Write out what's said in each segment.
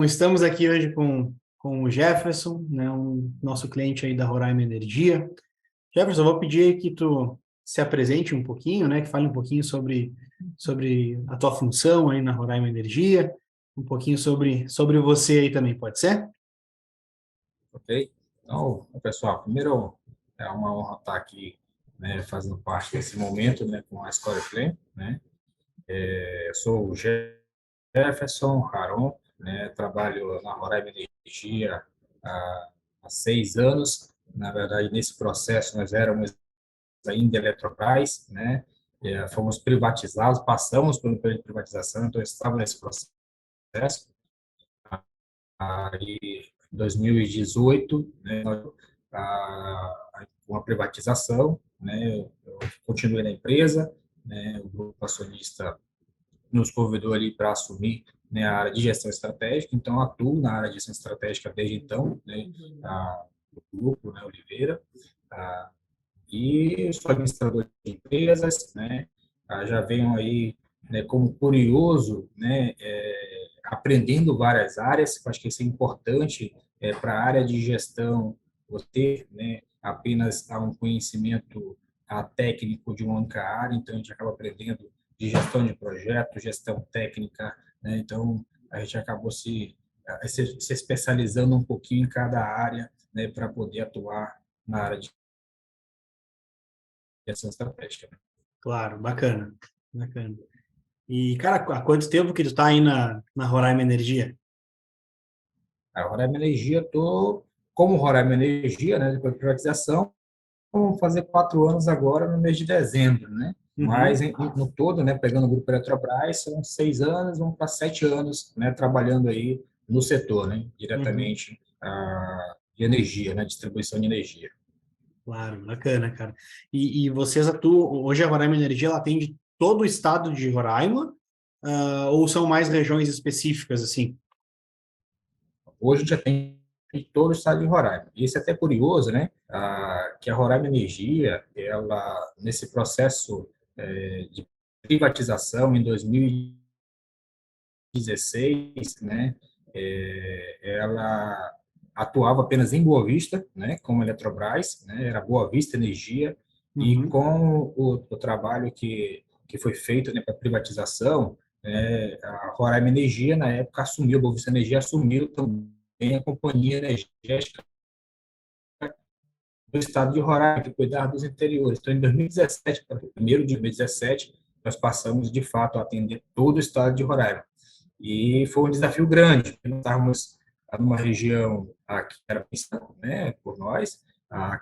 Estamos aqui hoje com o Jefferson, né, um nosso cliente aí da Roraima Energia. Jefferson, eu vou pedir que tu se apresente um pouquinho, né, que fale um pouquinho sobre a tua função aí na Roraima Energia, um pouquinho sobre você aí também, pode ser? Ok? Então, pessoal, primeiro é uma honra estar aqui, né, fazendo parte desse momento, né, com a Escola Play, né? Eu sou o Jefferson Haron, né, trabalho na Roraima Energia há 6 anos. Na verdade, nesse processo nós éramos ainda Eletrobras, né? Fomos privatizados, passamos por uma privatização, então eu estava nesse processo. Aí, em 2018, né, com a privatização, né, eu continuei na empresa, né, o grupo acionista nos convidou ali para assumir, né, a área de gestão estratégica, então atuo na área de gestão estratégica desde então, né, do grupo, né, Oliveira, a, e sou administrador de empresas, né, já venho aí, né, como curioso, né, aprendendo várias áreas, acho que isso é importante para a área de gestão, você ter, né, apenas um conhecimento técnico de uma única área, então a gente acaba aprendendo de gestão de projeto, gestão técnica, né, então a gente acabou se especializando um pouquinho em cada área, né, para poder atuar na área de gestão estratégica. Claro, bacana, bacana. E, cara, há quanto tempo que tu tá aí na Roraima Energia? A Roraima Energia, estou como Roraima Energia, né, depois da privatização, vamos fazer 4 anos agora no mês de dezembro, né? Mas Uhum, no todo, né, pegando o grupo Eletrobras, são 6 anos, vamos para 7 anos, né, trabalhando aí no setor, né, uhum, diretamente de energia, né, distribuição de energia. claro, bacana, cara. E vocês atuam, hoje a Roraima Energia, ela atende todo o estado de Roraima, ou são mais regiões específicas, assim? Hoje já tem em todo o estado de Roraima. Isso é até curioso, né? Que a Roraima Energia, ela nesse processo de privatização em 2016, né? Ela atuava apenas em Boa Vista, né? Como Eletrobras, né? Era Boa Vista Energia e Uhum, com o trabalho que foi feito, né, para privatização, a Roraima Energia na época assumiu, a Boa Vista Energia assumiu também a companhia energética do estado de Roraima, que cuidava dos interiores. Então, em 2017, para 1º de 2017, nós passamos, de fato, a atender todo o estado de Roraima. E foi um desafio grande, porque nós estávamos numa região que era pensada, né, por nós,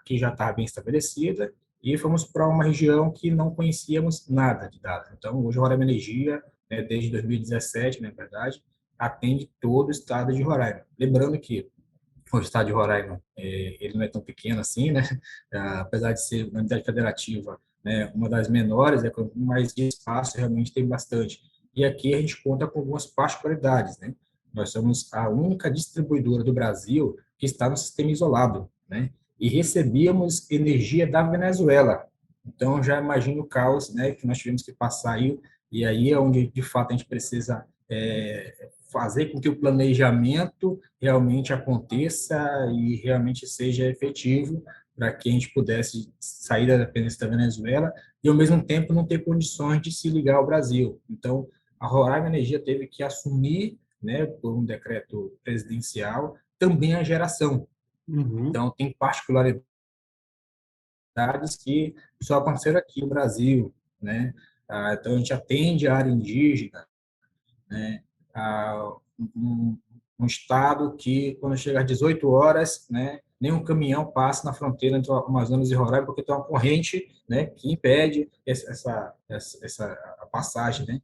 que já estava bem estabelecida, e fomos para uma região que não conhecíamos nada de dados. Então, hoje, a Roraima Energia, né, desde 2017, na verdade, atende todo o estado de Roraima. Lembrando que o estado de Roraima, ele não é tão pequeno assim, né? Apesar de ser uma unidade federativa, né, uma das menores, mas de espaço realmente tem bastante. E aqui a gente conta com algumas particularidades, né? Nós somos a única distribuidora do Brasil que está no sistema isolado, né? E recebíamos energia da Venezuela. Então já imagina o caos, né, que nós tivemos que passar aí, e aí é onde de fato a gente precisa fazer com que o planejamento realmente aconteça e realmente seja efetivo para que a gente pudesse sair da dependência da Venezuela e, ao mesmo tempo, não ter condições de se ligar ao Brasil. Então, a Roraima Energia teve que assumir, né, por um decreto presidencial, também a geração. uhum, Então, tem particularidades que só aconteceram aqui no Brasil, né? Então, a gente atende a área indígena, né? Um, um estado que, quando chega às 18 horas, né, nenhum caminhão passa na fronteira entre o Amazonas e Roraima, porque tem uma corrente, né, que impede essa a passagem, né?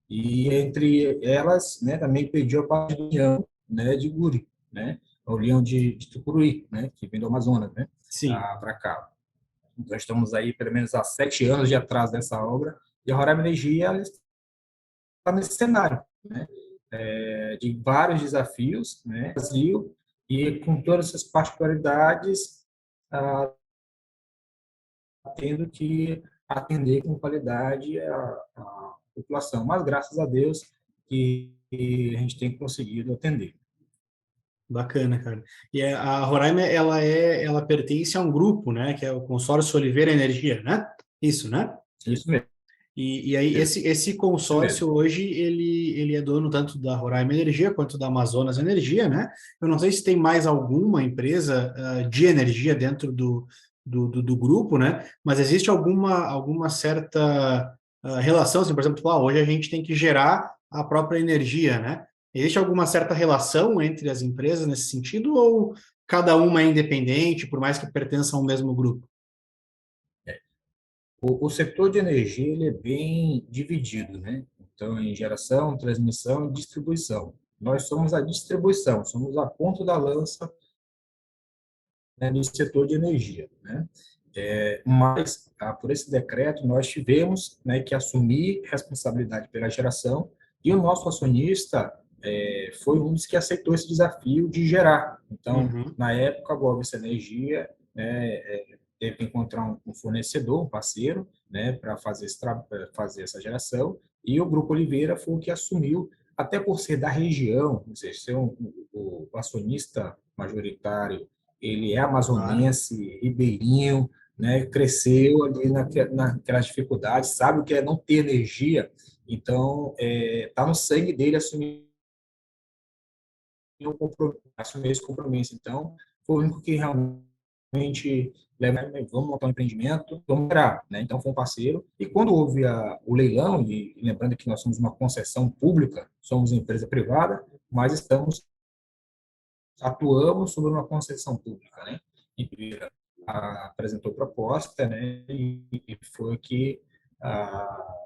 E entre elas, né, também pediu a parte do leão, né, de Guri, né, o leão de Tucuruí, né, que vem do Amazonas, né, sim. para cá. Nós estamos aí pelo menos há 7 anos de atraso dessa obra, e a Roraima Energia está nesse cenário, né? De vários desafios, né? Brasil, e com todas essas particularidades, ah, tendo que atender com qualidade a população. Mas, graças a Deus, que a gente tem conseguido atender. Bacana, cara. E a Roraima, ela pertence a um grupo, né, que é o Consórcio Oliveira Energia, né? Isso, né? Isso mesmo, E aí esse isso mesmo. consórcio hoje, ele é dono tanto da Roraima Energia quanto da Amazonas Energia, né? Eu não sei se tem mais alguma empresa de energia dentro do grupo, né? Mas existe alguma certa relação, assim, por exemplo, hoje a gente tem que gerar a própria energia, né? Existe alguma certa relação entre as empresas nesse sentido, ou cada uma é independente, por mais que pertença ao mesmo grupo? O setor de energia ele é bem dividido, né? Então, em geração, transmissão e distribuição. Nós somos a distribuição, somos a ponta da lança, né, no setor de energia, né? Mas, por esse decreto, nós tivemos, né, que assumir responsabilidade pela geração e o nosso acionista foi um dos que aceitou esse desafio de gerar. Então, Uhum, na época, a Golbis Energia, né, teve que encontrar um fornecedor, um parceiro, né, para fazer essa geração, e o Grupo Oliveira foi o que assumiu, até por ser da região, ou seja, ser o acionista majoritário, ele é claro. amazonense, ribeirinho, né, cresceu ali naquelas dificuldades, sabe o que é não ter energia, então está no sangue dele assumir esse compromisso. Então, foi o único que realmente vamos montar um empreendimento, vamos operar, né? Então foi um parceiro. E quando houve o leilão, e lembrando que nós somos uma concessão pública, somos empresa privada, mas atuamos sobre uma concessão pública, né? E apresentou proposta, né? E foi que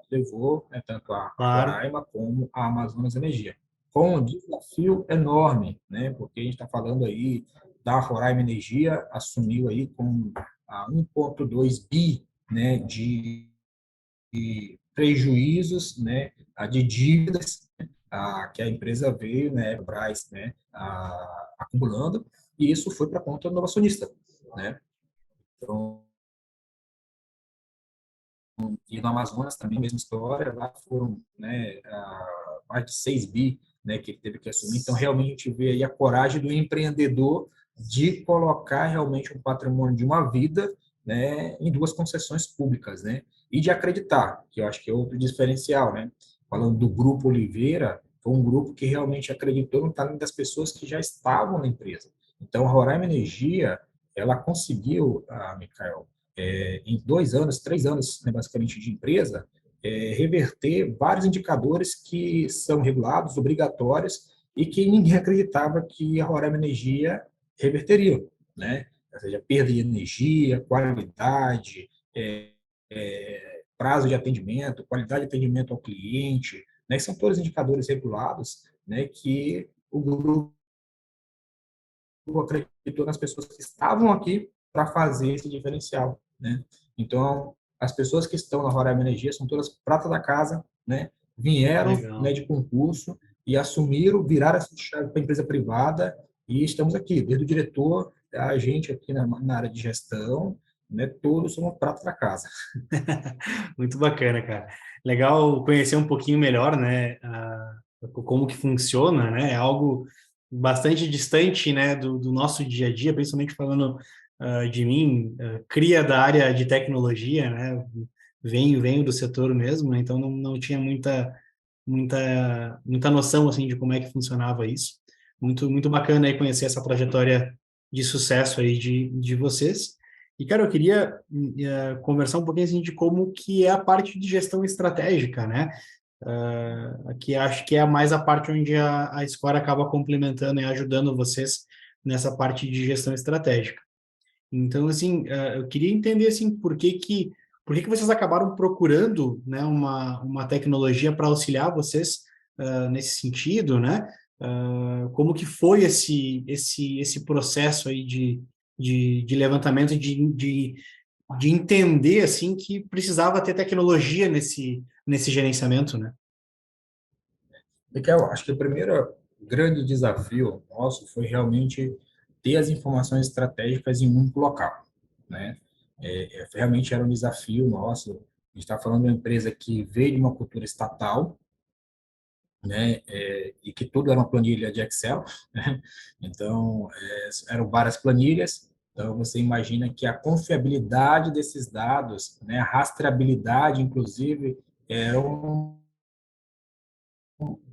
levou, né, tanto a Claro. Roraima como a Amazonas Energia, com um desafio enorme, né? Porque a gente está falando aí da Roraima Energia assumiu aí com 1,2 bi, né, de prejuízos, né, de dívidas que a empresa veio, né, Brás, né, acumulando, e isso foi para conta do acionista, né? Então, e no Amazonas também, a mesma história, lá foram, né, mais de 6 bi, né, que ele teve que assumir. Então, realmente, a gente vê aí a coragem do empreendedor de colocar realmente um patrimônio de uma vida, né, em duas concessões públicas, né, e de acreditar, que eu acho que é outro diferencial, né. Falando do Grupo Oliveira, foi um grupo que realmente acreditou no talento das pessoas que já estavam na empresa. Então, a Roraima Energia, ela conseguiu, Michael, em 2 anos, 3 anos, né, basicamente, de empresa, reverter vários indicadores que são regulados, obrigatórios, e que ninguém acreditava que a Roraima Energia reverteria, né? Ou seja, perda de energia, qualidade, prazo de atendimento, qualidade de atendimento ao cliente, né? São todos indicadores regulados, né, que o grupo acreditou nas pessoas que estavam aqui para fazer esse diferencial, né? Então, as pessoas que estão na Roraima Energia são todas prata da casa, né? Vieram, né, Legal. de concurso e assumiram, viraram essa chave para a empresa privada e estamos aqui, desde o diretor, a gente aqui na área de gestão, né? Todos somos prata da casa. Muito bacana, cara. Legal conhecer um pouquinho melhor, né, como que funciona, né? É algo bastante distante, né, do nosso dia a dia, principalmente falando de mim, cria da área de tecnologia, né? Venho do setor mesmo, né, então não tinha muita noção assim de como é que funcionava isso. Muito bacana aí conhecer essa trajetória de sucesso aí de vocês. E, cara, eu queria conversar um pouquinho assim, de como que é a parte de gestão estratégica, né? Que acho que é mais a parte onde a Score acaba complementando e ajudando vocês nessa parte de gestão estratégica. Então, assim, eu queria entender, assim, por que que vocês acabaram procurando, né, uma tecnologia para auxiliar vocês, nesse sentido, né? Como que foi esse processo aí de levantamento, de entender, assim, que precisava ter tecnologia nesse gerenciamento, né? Miquel, acho que o primeiro grande desafio nosso foi realmente ter as informações estratégicas em um único local, né? Realmente era um desafio nosso. A gente está falando de uma empresa que veio de uma cultura estatal, né? E que tudo era uma planilha de Excel, né? Então, eram várias planilhas. Então, você imagina que a confiabilidade desses dados, né, a rastreabilidade, inclusive, eram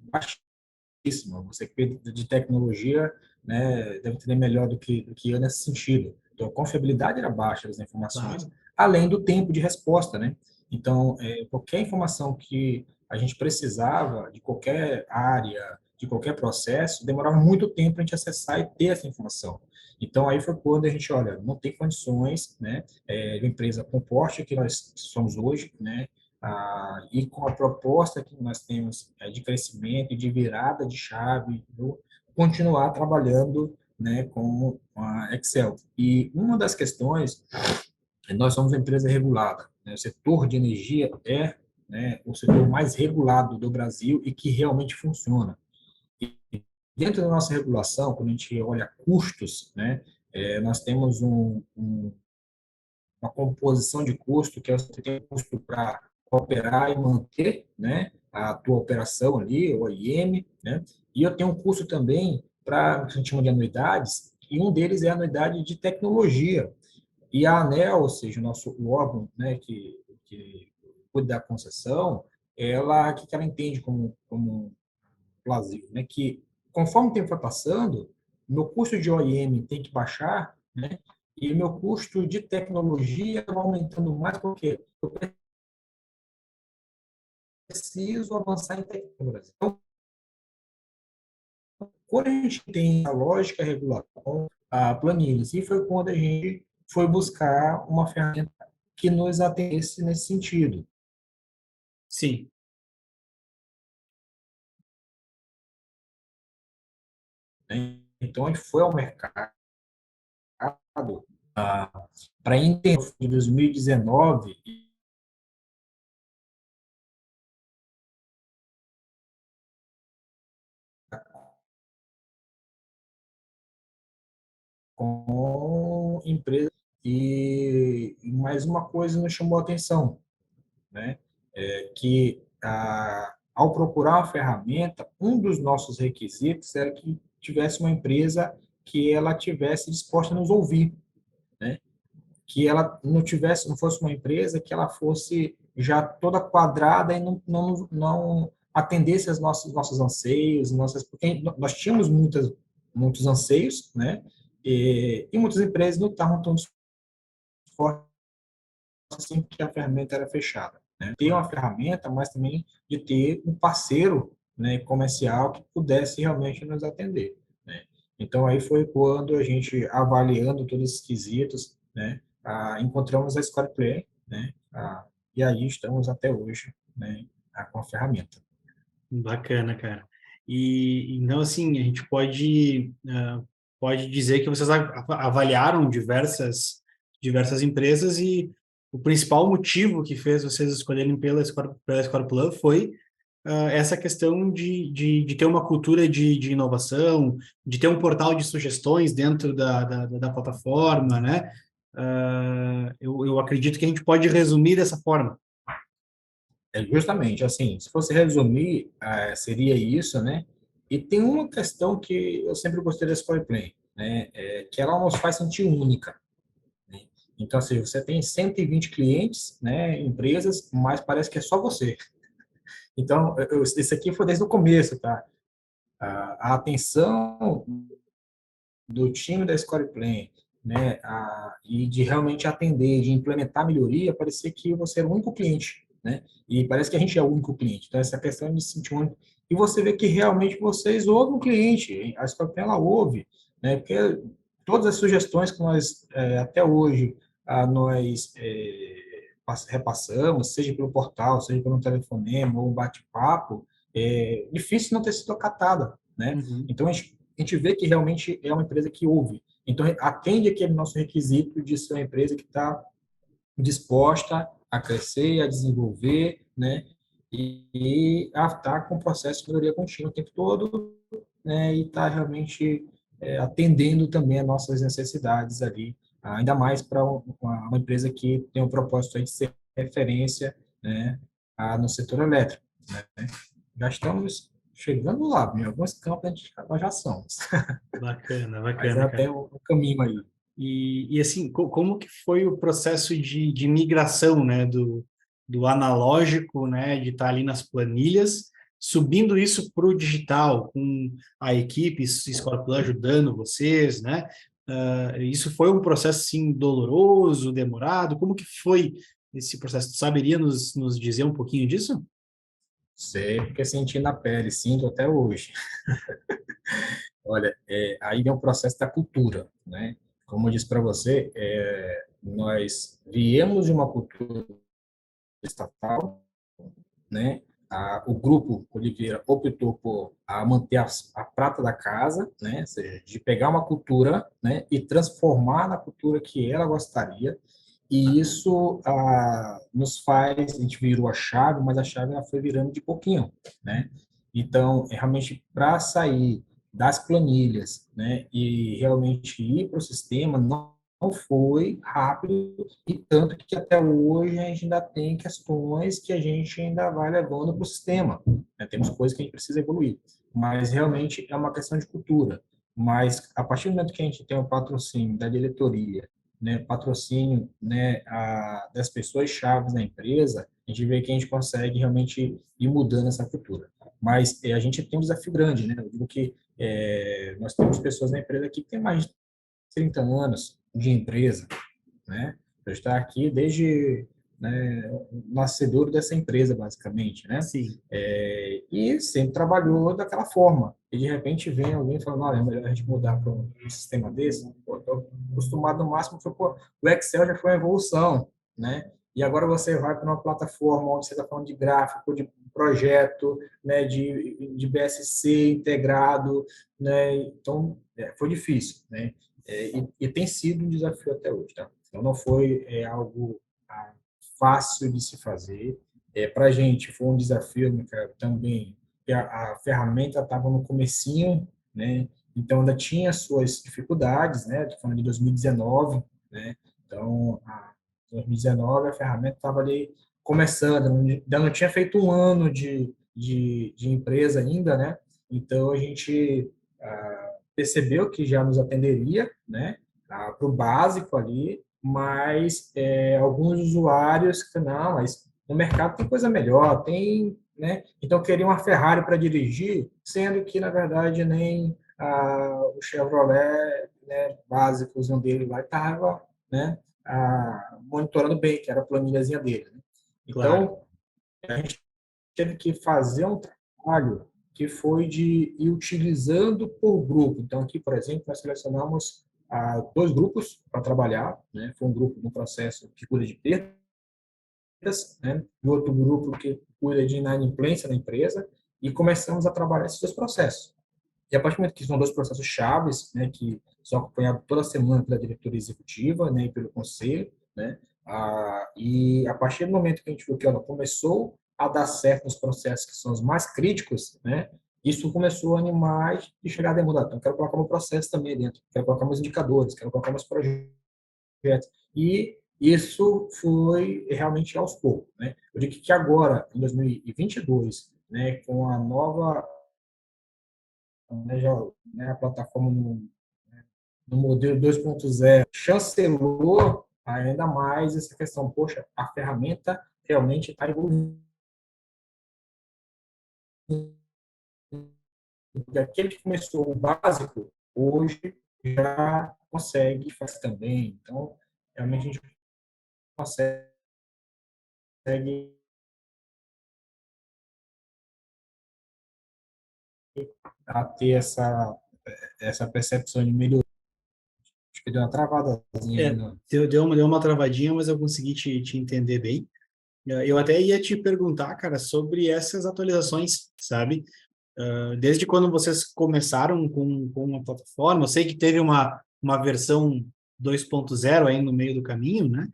baixíssima. Você que é de tecnologia, né, deve entender melhor do que eu nesse sentido. Então, a confiabilidade era baixa das informações, Claro. além do tempo de resposta, né? Então, qualquer informação que a gente precisava, de qualquer área, de qualquer processo, demorava muito tempo para a gente acessar e ter essa informação. Então, aí foi quando a gente, olha, não tem condições, né, de uma empresa com o porte que nós somos hoje, né, e com a proposta que nós temos de crescimento e de virada de chave, continuar trabalhando, né, com a Excel. E uma das questões, nós somos uma empresa regulada, né, o setor de energia é, né, o setor mais regulado do Brasil e que realmente funciona. E dentro da nossa regulação, quando a gente olha custos, né, nós temos uma composição de custo, que é você tem custo para operar e manter, né, a tua operação ali, o OIM, né, e eu tenho um custo também para, que a gente chama de anuidades, e um deles é a anuidade de tecnologia. E a ANEEL, ou seja, o órgão, né, que cuida da concessão, ela, o que ela entende como plausível, né, que conforme o tempo vai passando, meu custo de OIM tem que baixar, né, e o meu custo de tecnologia vai aumentando mais porque eu preciso avançar em tecnologia. Então, quando a gente tem a lógica regulatória, a planilhas, e foi quando a gente foi buscar uma ferramenta que nos atendesse nesse sentido, Sim. né? Então, a gente foi ao mercado para entender em 2019 com empresas e mais uma coisa nos chamou a atenção, né? Que ao procurar uma ferramenta, um dos nossos requisitos era que tivesse uma empresa que ela tivesse disposta a nos ouvir, né? Que ela não fosse uma empresa que ela fosse já toda quadrada e não atendesse aos nossos anseios, porque nós tínhamos muitos anseios, né? E muitas empresas não estavam tão dispostas assim que a ferramenta era fechada, né? Ter uma ferramenta, mas também de ter um parceiro, né, comercial que pudesse realmente nos atender, né? Então, aí foi quando a gente, avaliando todos esses quesitos, né, encontramos a ScorePlay, né, e aí estamos até hoje, né, com a ferramenta. Bacana, cara. E então, assim, a gente pode dizer que vocês avaliaram diversas empresas e o principal motivo que fez vocês escolherem pela Score Plus foi essa questão de ter uma cultura de inovação, de ter um portal de sugestões dentro da plataforma, né? Eu acredito que a gente pode resumir dessa forma. É justamente assim, se fosse resumir, seria isso, né? E tem uma questão que eu sempre gostei da ScorePlay, né? Que ela nos faz sentir única, né? Então, assim, você tem 120 clientes, né, empresas, mas parece que é só você. Então, esse aqui foi desde o começo, tá? A atenção do time da ScorePlay, né, e de realmente atender, de implementar melhoria, parecia que você era o único cliente, né? E parece que a gente é o único cliente. Então, essa questão de se sentir único. E você vê que realmente vocês ouvem o cliente, a ScorePlay, ela ouve, né? Porque todas as sugestões que nós, até hoje, nós repassamos, seja pelo portal, seja pelo telefonema ou um bate-papo, é difícil não ter sido acatada, né? Uhum. Então, a gente vê que realmente é uma empresa que ouve. Então, atende aquele nosso requisito de ser uma empresa que está disposta a crescer, a desenvolver, né? E a estar com o processo de melhoria contínua o tempo todo, né? E estar realmente atendendo também as nossas necessidades ali, ainda mais para uma empresa que tem o propósito aí de ser referência, né? No setor elétrico, né? Já estamos chegando lá, em alguns campos nós já somos, Bacana, mas é bacana, cara. até o caminho aí. E assim, como que foi o processo de migração, né, do analógico, né, de estar ali nas planilhas, subindo isso para o digital, com a equipe Escola Plus ajudando vocês, né? Isso foi um processo, assim, doloroso, demorado? Como que foi esse processo? Tu saberia nos dizer um pouquinho disso? Sei, porque senti na pele, sinto até hoje. Olha, aí vem o processo da cultura, né? Como eu disse para você, nós viemos de uma cultura estatal, né? O grupo Oliveira optou por manter a prata da casa, né? Ou seja, de pegar uma cultura, né? E transformar na cultura que ela gostaria. E isso nos faz, a gente virou a chave, mas a chave ela foi virando de pouquinho, né? Então, realmente, para sair das planilhas, né? E realmente ir para o sistema, não foi rápido, e tanto que até hoje a gente ainda tem questões que a gente ainda vai levando para o sistema, né? Temos coisas que a gente precisa evoluir, mas realmente é uma questão de cultura. Mas a partir do momento que a gente tem o patrocínio da diretoria, né, patrocínio, né, das pessoas chaves na empresa, a gente vê que a gente consegue realmente ir mudando essa cultura. Mas a gente tem um desafio grande, né? Eu digo que nós temos pessoas na empresa aqui que têm mais de 30 anos de empresa, né? Eu estou aqui desde, né, o nascedor dessa empresa, basicamente, né? Sim, E sempre trabalhou daquela forma. E de repente vem alguém falando, olha, é melhor a gente mudar para um sistema desse. Pô, estou acostumado no máximo, pô, o Excel já foi uma evolução, né? E agora você vai para uma plataforma onde você está falando de gráfico, de projeto, né, de BSC integrado, né? Então, foi difícil, né? E tem sido um desafio até hoje, tá? Então, não foi algo fácil de se fazer. Para a gente foi um desafio, Michael, também, que a ferramenta estava no comecinho, né? Então, ainda tinha suas dificuldades, né? Estou falando de 2019, né? Então, 2019 a ferramenta estava ali começando, ainda não tinha feito um ano de empresa ainda, né? Então, a gente percebeu que já nos atenderia, né? Para o básico ali, mas alguns usuários que não, mas no mercado tem coisa melhor, tem, né? Então queria uma Ferrari para dirigir, sendo que na verdade nem o Chevrolet, né, básico dele lá estava, né, monitorando bem, que era a planilhazinha dele. Né? claro. Então a gente teve que fazer um trabalho que foi de ir utilizando por grupo. Então, aqui, por exemplo, nós selecionamos dois grupos para trabalhar, né? Foi um grupo no processo que cuida de perdas, né? E outro grupo que cuida de inadimplência na empresa, e começamos a trabalhar esses dois processos. E a partir do momento que são dois processos chaves, né, que são acompanhados toda semana pela diretoria executiva, né, e pelo conselho, né, e a partir do momento que a gente viu que ela começou a dar certo nos processos que são os mais críticos, né, isso começou a animar e chegar a demanda. Então, quero colocar meu processo também dentro, quero colocar meus indicadores, quero colocar meus projetos. E isso foi realmente aos poucos, né. Eu digo que agora, em 2022, né, com a nova, né, já, né, a plataforma no modelo 2.0 chancelou ainda mais essa questão. Poxa, a ferramenta realmente está evoluindo. Aquele que começou o básico, hoje já consegue fazer também. Então, realmente a gente consegue ter essa percepção de melhoria. Acho que deu uma travadazinha aí. É, Não. deu uma travadinha, mas eu consegui te entender bem. Eu até ia te perguntar, cara, sobre essas atualizações, sabe? Desde quando vocês começaram com a plataforma, eu sei que teve uma versão 2.0 aí no meio do caminho, né?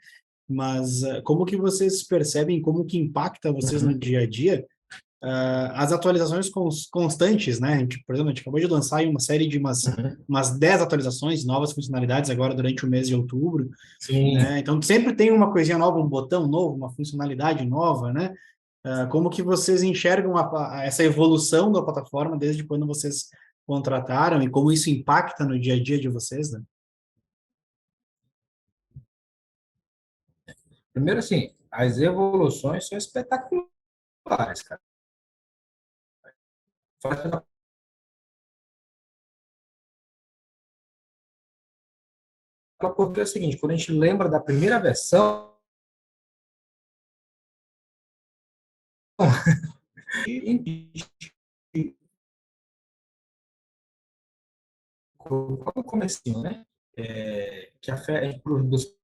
Mas como que vocês percebem, como que impacta vocês no Uhum. dia a dia as atualizações constantes, né? Por exemplo, a gente acabou de lançar aí uma série de Uhum. umas 10 atualizações, novas funcionalidades agora durante o mês de outubro, Sim. né? Então, sempre tem uma coisinha nova, um botão novo, uma funcionalidade nova, né? Como que vocês enxergam essa evolução da plataforma desde quando vocês contrataram e como isso impacta no dia a dia de vocês, né? Primeiro, assim, as evoluções são espetaculares, cara. Porque é o seguinte, quando a gente lembra da primeira versão, no comecinho, né? Que a fé dos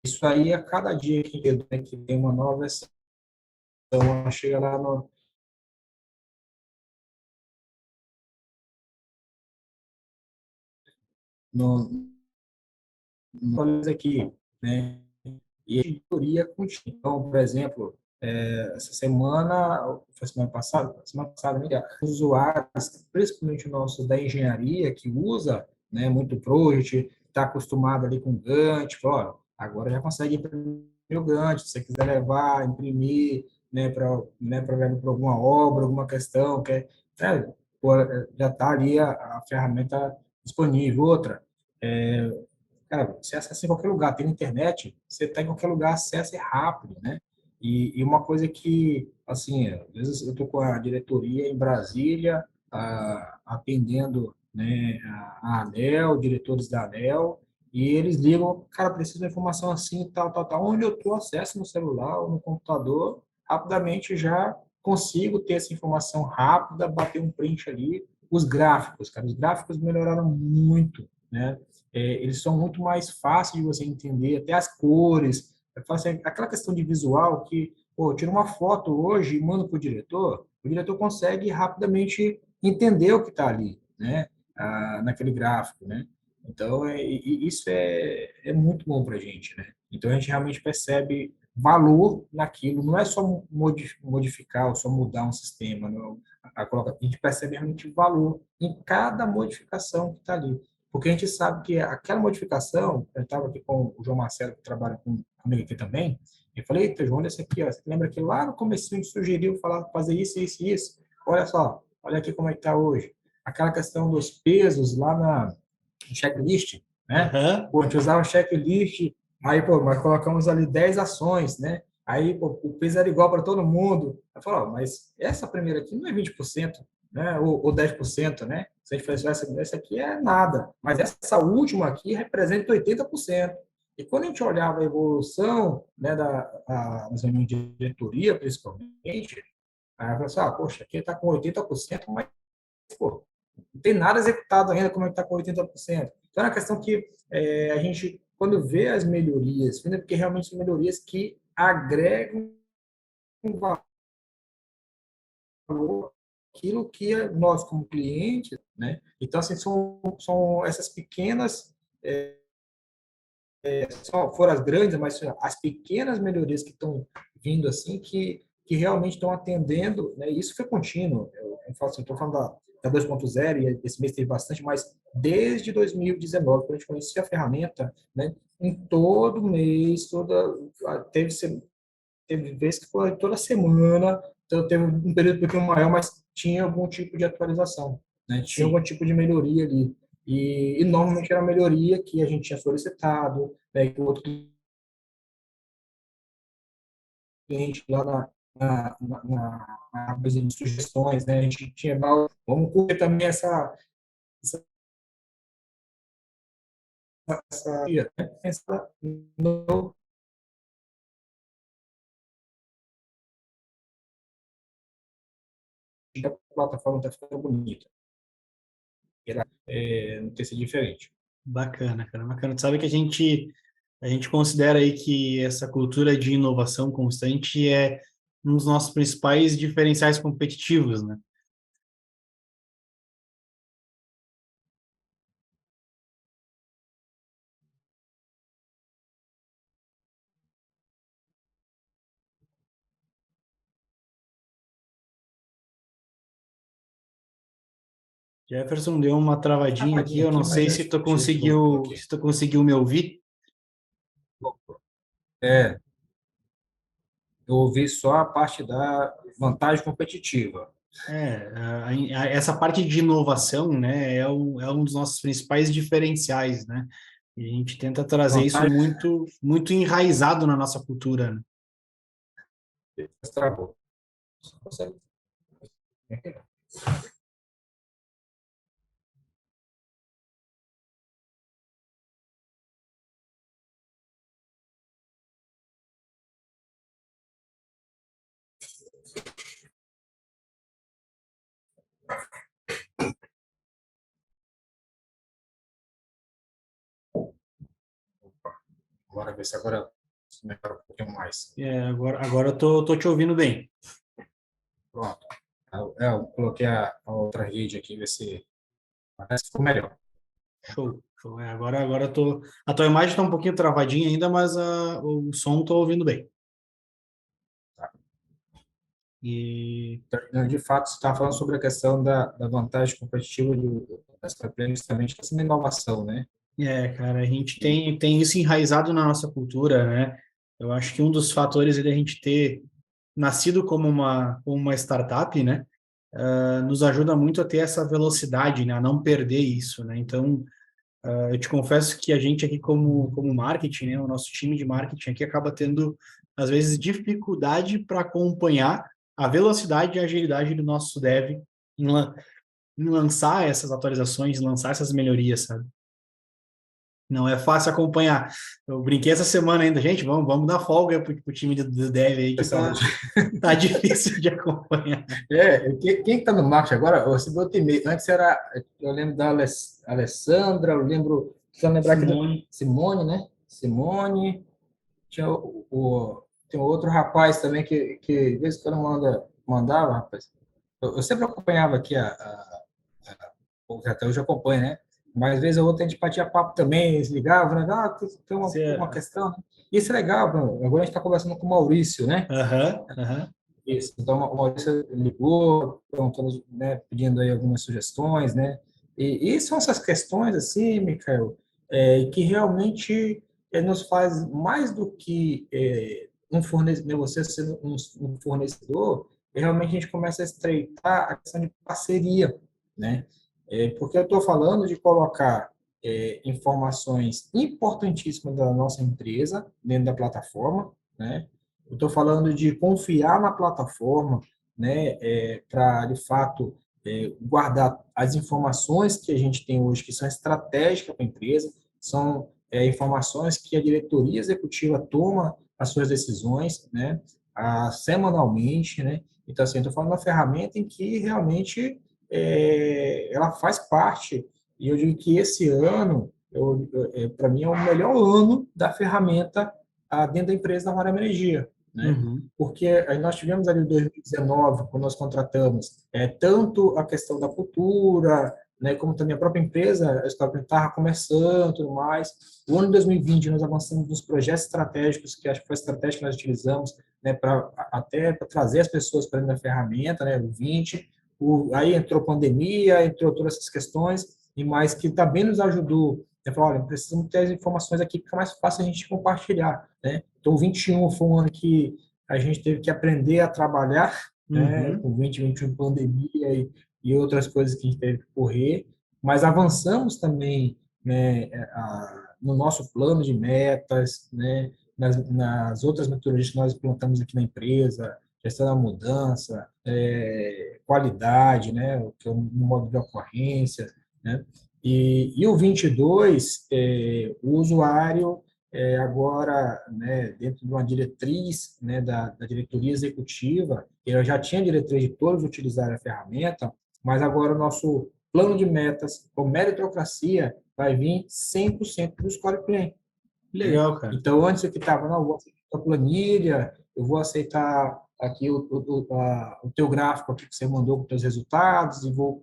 isso aí a cada dia que tem uma nova versão, chega lá no aqui, né? E a editoria contínua. Então, por exemplo, essa semana, foi semana passada, né, os usuários, principalmente o nosso da engenharia, que usa, né, muito Project, está acostumado ali com Gantt, falou, ó, agora já consegue imprimir o Gantt, se você quiser levar, imprimir, né, para alguma obra, alguma questão, né, já está ali a ferramenta disponível. Outra, cara, você acessa em qualquer lugar, tem internet, você está em qualquer lugar, acessa é rápido, né? E uma coisa que, assim, às vezes eu estou com a diretoria em Brasília, atendendo, né, a ANEL, diretores da ANEL, e eles ligam, cara, preciso de informação assim, tal, tal, tal, onde eu estou, acesso no celular ou no computador, rapidamente já consigo ter essa informação rápida, bater um print ali. Os gráficos, cara, os gráficos melhoraram muito, né? Eles são muito mais fáceis de você entender, até as cores. Assim, aquela questão de visual que, pô, eu tiro uma foto hoje e mando para o diretor consegue rapidamente entender o que está ali, né? Naquele gráfico, né? Então, isso é muito bom para a gente, né? Então, a gente realmente percebe valor naquilo, não é só modificar ou só mudar um sistema, não, a gente percebe realmente valor em cada modificação que está ali. Porque a gente sabe que aquela modificação, eu estava aqui com o João Marcelo, que trabalha comigo aqui também, eu falei, eita, João, olha esse aqui, ó, você lembra que lá no começo a gente sugeriu fazer isso, isso e isso? Olha só, olha aqui como é que está hoje. Aquela questão dos pesos lá no checklist, né? Aham. Pô, a gente usava o checklist, aí, pô, nós colocamos ali 10 ações, né? Aí, pô, o peso era igual para todo mundo. Eu falo, ó, mas essa primeira aqui não é 20%, né? Ou 10%, né? Se a gente faz essa aqui é nada, mas essa última aqui representa 80%. E quando a gente olhava a evolução, né, das reuniões de diretoria, principalmente, aí eu falei assim, poxa, aqui está com 80%, mas, pô, não tem nada executado ainda, como é que está com 80%. Então, é uma questão que a gente, quando vê as melhorias, porque realmente são melhorias que agregam valor aquilo que nós, como clientes, né? Então, assim, são essas pequenas, só foram as grandes, mas as pequenas melhorias que estão vindo, assim, que realmente estão atendendo, né? Isso foi contínuo. Eu falo assim, estou falando da 2.0, e esse mês teve bastante, mas desde 2019, quando a gente conhecia a ferramenta, né? Em todo mês, teve vezes que foi toda semana, então teve um período um pouquinho maior, mas tinha algum tipo de atualização, né? Tinha algum Sim. tipo de melhoria ali. E normalmente era a melhoria que a gente tinha solicitado, né? Que o outro cliente lá na mesa de sugestões, né? A gente tinha, vamos curtir também essa no, a plataforma está ficando bonita. Ela não ter sido diferente. Bacana, cara, bacana. Tu sabe que a gente considera aí que essa cultura de inovação constante é um dos nossos principais diferenciais competitivos, né? Jefferson deu uma travadinha aqui, Apagadinha eu aqui, não mas sei eu se tu te conseguiu, aqui. se tu conseguiu me ouvir. É, eu ouvi só a parte da vantagem competitiva. Essa parte de inovação, né, é um dos nossos principais diferenciais, né? E a gente tenta trazer isso Vantagem muito enraizado na nossa cultura, né? travou. Consegue? Bora ver se agora se melhora um pouquinho mais. Agora tô te ouvindo bem. Pronto. Eu coloquei a outra rede aqui, ver se parece que ficou melhor. Show, show. A tua imagem está um pouquinho travadinha ainda, mas o som tô ouvindo bem. Tá? E Então, de fato, você está falando sobre a questão da vantagem competitiva da Startup, justamente essa inovação, né? cara, a gente E tem isso enraizado na nossa cultura, né? Eu acho que um dos fatores é da gente ter nascido como uma startup, né? Nos ajuda muito a ter essa velocidade, né? A não perder isso, né? Então, eu te confesso que a gente aqui como marketing, né? O nosso time de marketing aqui acaba tendo, às vezes, dificuldade para acompanhar a velocidade e a agilidade do nosso dev em, em lançar essas atualizações, lançar essas melhorias, sabe? Não é fácil acompanhar. Eu brinquei essa semana ainda, gente, vamos dar folga pro time do dev aí que pessoal, tá difícil de acompanhar. quem está no marketing agora, eu recebi outro e-mail. Antes era, eu lembro da Alessandra, eu lembro, deixa eu lembrar aqui da Simone. Simone, né? Simone, tinha tem outro rapaz também que de vez em quando mandava, rapaz. Eu sempre acompanhava aqui até hoje eu acompanho, né? Mas às vezes eu outra a gente batia papo também, eles ligavam, né? Tem uma Você... questão, né? Isso é legal, Bruno. Agora a gente está conversando com o Maurício, né? Aham, aham. Isso. Então, o Maurício ligou, perguntando, né, pedindo aí algumas sugestões, né? E são essas questões, assim, Michael, que realmente nos faz mais do que um fornecedor, você sendo um fornecedor, realmente a gente começa a estreitar a questão de parceria, né? Porque eu estou falando de colocar informações importantíssimas da nossa empresa dentro da plataforma, né? Eu estou falando de confiar na plataforma, né, para, de fato, guardar as informações que a gente tem hoje, que são estratégicas para a empresa, são informações que a diretoria executiva toma as suas decisões, né, semanalmente, né. Então, assim, eu estou falando de uma ferramenta em que realmente ela faz parte, e eu digo que esse ano, para mim, é o melhor ano da ferramenta dentro da empresa da Roraima Energia, né? Uhum. Porque aí nós tivemos ali em 2019, quando nós contratamos, tanto a questão da cultura, né, como também a própria empresa, a Stop estava começando e tudo mais. O ano de 2020, nós avançamos nos projetos estratégicos, que acho que foi a estratégia que nós utilizamos, né, até para trazer as pessoas para dentro da ferramenta, né, o 20. Aí entrou pandemia, entrou todas essas questões, e mais que também nos ajudou. Né, falou, olha, precisamos ter as informações aqui, que fica mais fácil a gente compartilhar, né? Então, o 21 foi um ano que a gente teve que aprender a trabalhar, né, Uhum. com 2021 pandemia e outras coisas que a gente teve que correr, mas avançamos também, né, no nosso plano de metas, né, nas outras metodologias que nós implantamos aqui na empresa, gestão da mudança, qualidade, né, que é o modo de ocorrência, né, e o 22, o usuário agora, né, dentro de uma diretriz, né, da diretoria executiva, eu já tinha diretriz de todos utilizarem a ferramenta, mas agora o nosso plano de metas, com meritocracia, vai vir 100% do Score Plan, né? Legal, cara. Então, antes eu que estava, não, eu vou aceitar a planilha, eu vou aceitar aqui o teu gráfico aqui que você mandou com os teus resultados, e vou...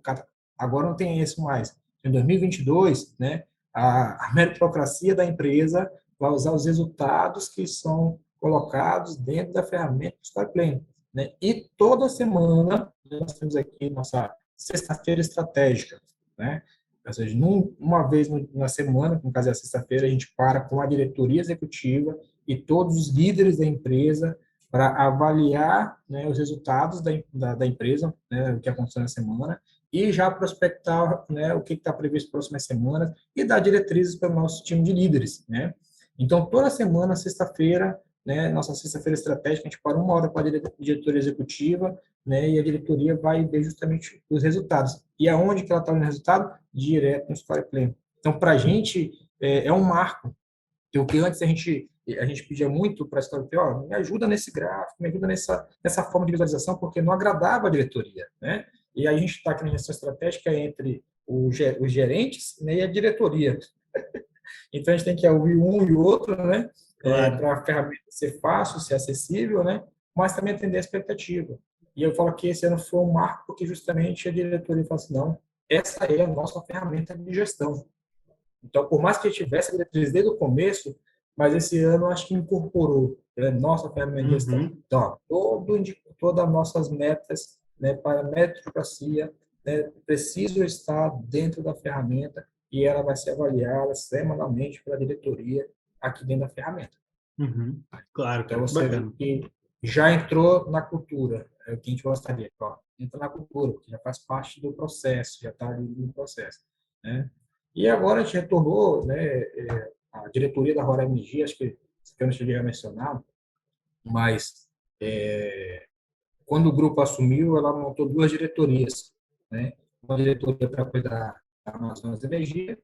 Agora não tem isso mais. Em 2022, né, a meritocracia da empresa vai usar os resultados que são colocados dentro da ferramenta do Score Plan, né? E toda semana nós temos aqui nossa sexta-feira estratégica, né? Ou seja, uma vez na semana, no caso é a sexta-feira, a gente para com a diretoria executiva e todos os líderes da empresa para avaliar, né, os resultados da empresa, né, o que aconteceu na semana, e já prospectar, né, o que está previsto para as próximas semanas e dar diretrizes para o nosso time de líderes, né? Então, toda semana, sexta-feira, né, nossa sexta-feira estratégica, a gente para uma hora para a diretoria executiva, né, e a diretoria vai ver justamente os resultados. E aonde que ela está no resultado? Direto no Story Plan. Então, para a gente, é um marco. O que antes a gente pedia muito para a Story Plan, ó, me ajuda nesse gráfico, me ajuda nessa forma de visualização, porque não agradava a diretoria, né? E aí a gente está aqui na gestão estratégica entre os gerentes, né, e a diretoria. Então, a gente tem que ouvir um e o outro, né? Claro. Para a ferramenta ser fácil, ser acessível, né? Mas também atender a expectativa. E eu falo que esse ano foi um marco porque justamente a diretoria falou assim, não, essa é a nossa ferramenta de gestão. Então, por mais que a gente tivesse a diretriz desde o começo, mas esse ano acho que incorporou, né, nossa ferramenta de gestão. Uhum. Então, todas as nossas metas, né, para a meritocracia, né, precisam estar dentro da ferramenta e ela vai ser avaliada semanalmente pela diretoria aqui dentro da ferramenta. Uhum. Claro, Então, cara, que você vê bacana. que já entrou na cultura, é o que a gente gostaria. Ó, entra na cultura, porque já faz parte do processo, já está ali no processo, né? E agora a gente retornou, né, a diretoria da Roraima Energia, acho que eu não cheguei a mencionar, mas quando o grupo assumiu, ela montou duas diretorias, né? Uma diretoria para cuidar da Amazonas Energia,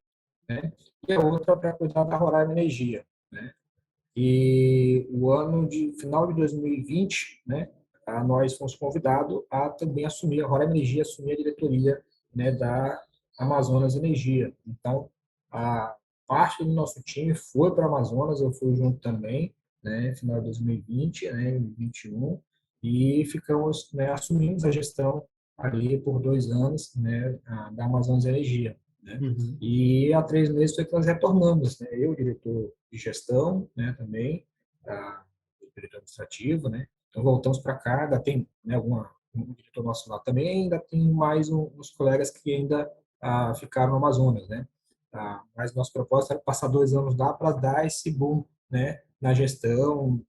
né? E a outra para cuidar da Roraima Energia, né? E o ano de final de 2020, né, nós fomos convidados a também assumir, a Roraima Energia assumir a diretoria, né, da Amazonas Energia. Então, a parte do nosso time foi para a Amazonas, eu fui junto também, né, final de 2020, né, 2021, e ficamos, né, assumimos a gestão ali por 2 anos, né, da Amazonas Energia, né? Uhum. E há 3 meses foi que nós retornamos, né? Eu, diretor de gestão, né, também, diretor administrativo, né? Então voltamos para cá, ainda tem, né, um diretor nosso lá também, ainda tem mais uns colegas que ainda ficaram no Amazonas, né? Mas nosso propósito era passar 2 anos lá para dar esse boom, né, na gestão,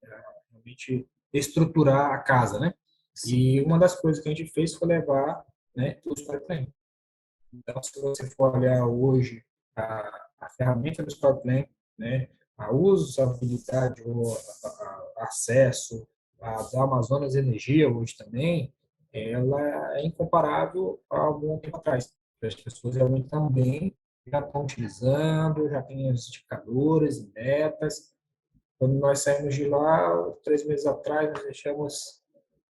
realmente estruturar a casa, né? Sim. E uma das coisas que a gente fez foi levar, né, os pipelines. Então, se você for olhar hoje a ferramenta do Storyplan, né, a usabilidade, acesso da Amazonas Energia hoje também, ela é incomparável a algum tempo atrás. As pessoas realmente também já estão utilizando, já têm os indicadores, metas. Quando nós saímos de lá, 3 meses atrás, nós deixamos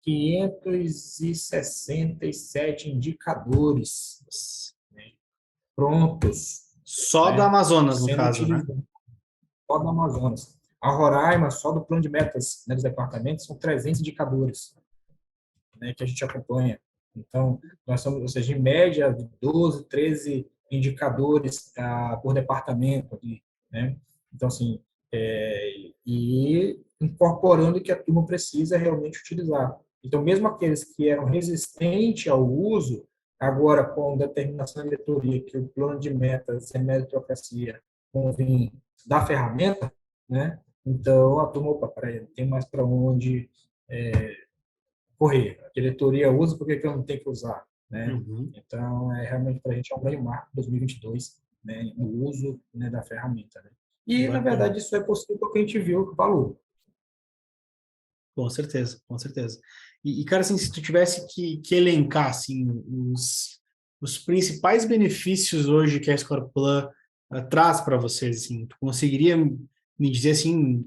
567 indicadores, né, prontos, Só do né, Amazonas, no sendo caso, né? utilizados só no Amazonas. A Roraima, só do plano de metas, né, dos departamentos, são 300 indicadores, né, que a gente acompanha. Então, nós somos, ou seja, em média, 12, 13 indicadores por departamento ali, né? Então, assim, e incorporando o que a turma precisa realmente utilizar. Então, mesmo aqueles que eram resistentes ao uso, agora com determinação da diretoria que o plano de metas sem meritocracia convém da ferramenta, né? Então, a turma, opa, peraí, não tem mais para onde correr. A diretoria usa, por que eu não tenho que usar? Né? Uhum. Então, realmente para a gente é um grande marco 2022, né, o uso, né, da ferramenta. Né? E, na Bacana. verdade, isso é possível porque a gente viu o valor. Com certeza, com certeza. Cara, assim, se tu tivesse que elencar, assim, os principais benefícios hoje que a Scorplan traz para vocês, assim, tu conseguiria me dizer, assim,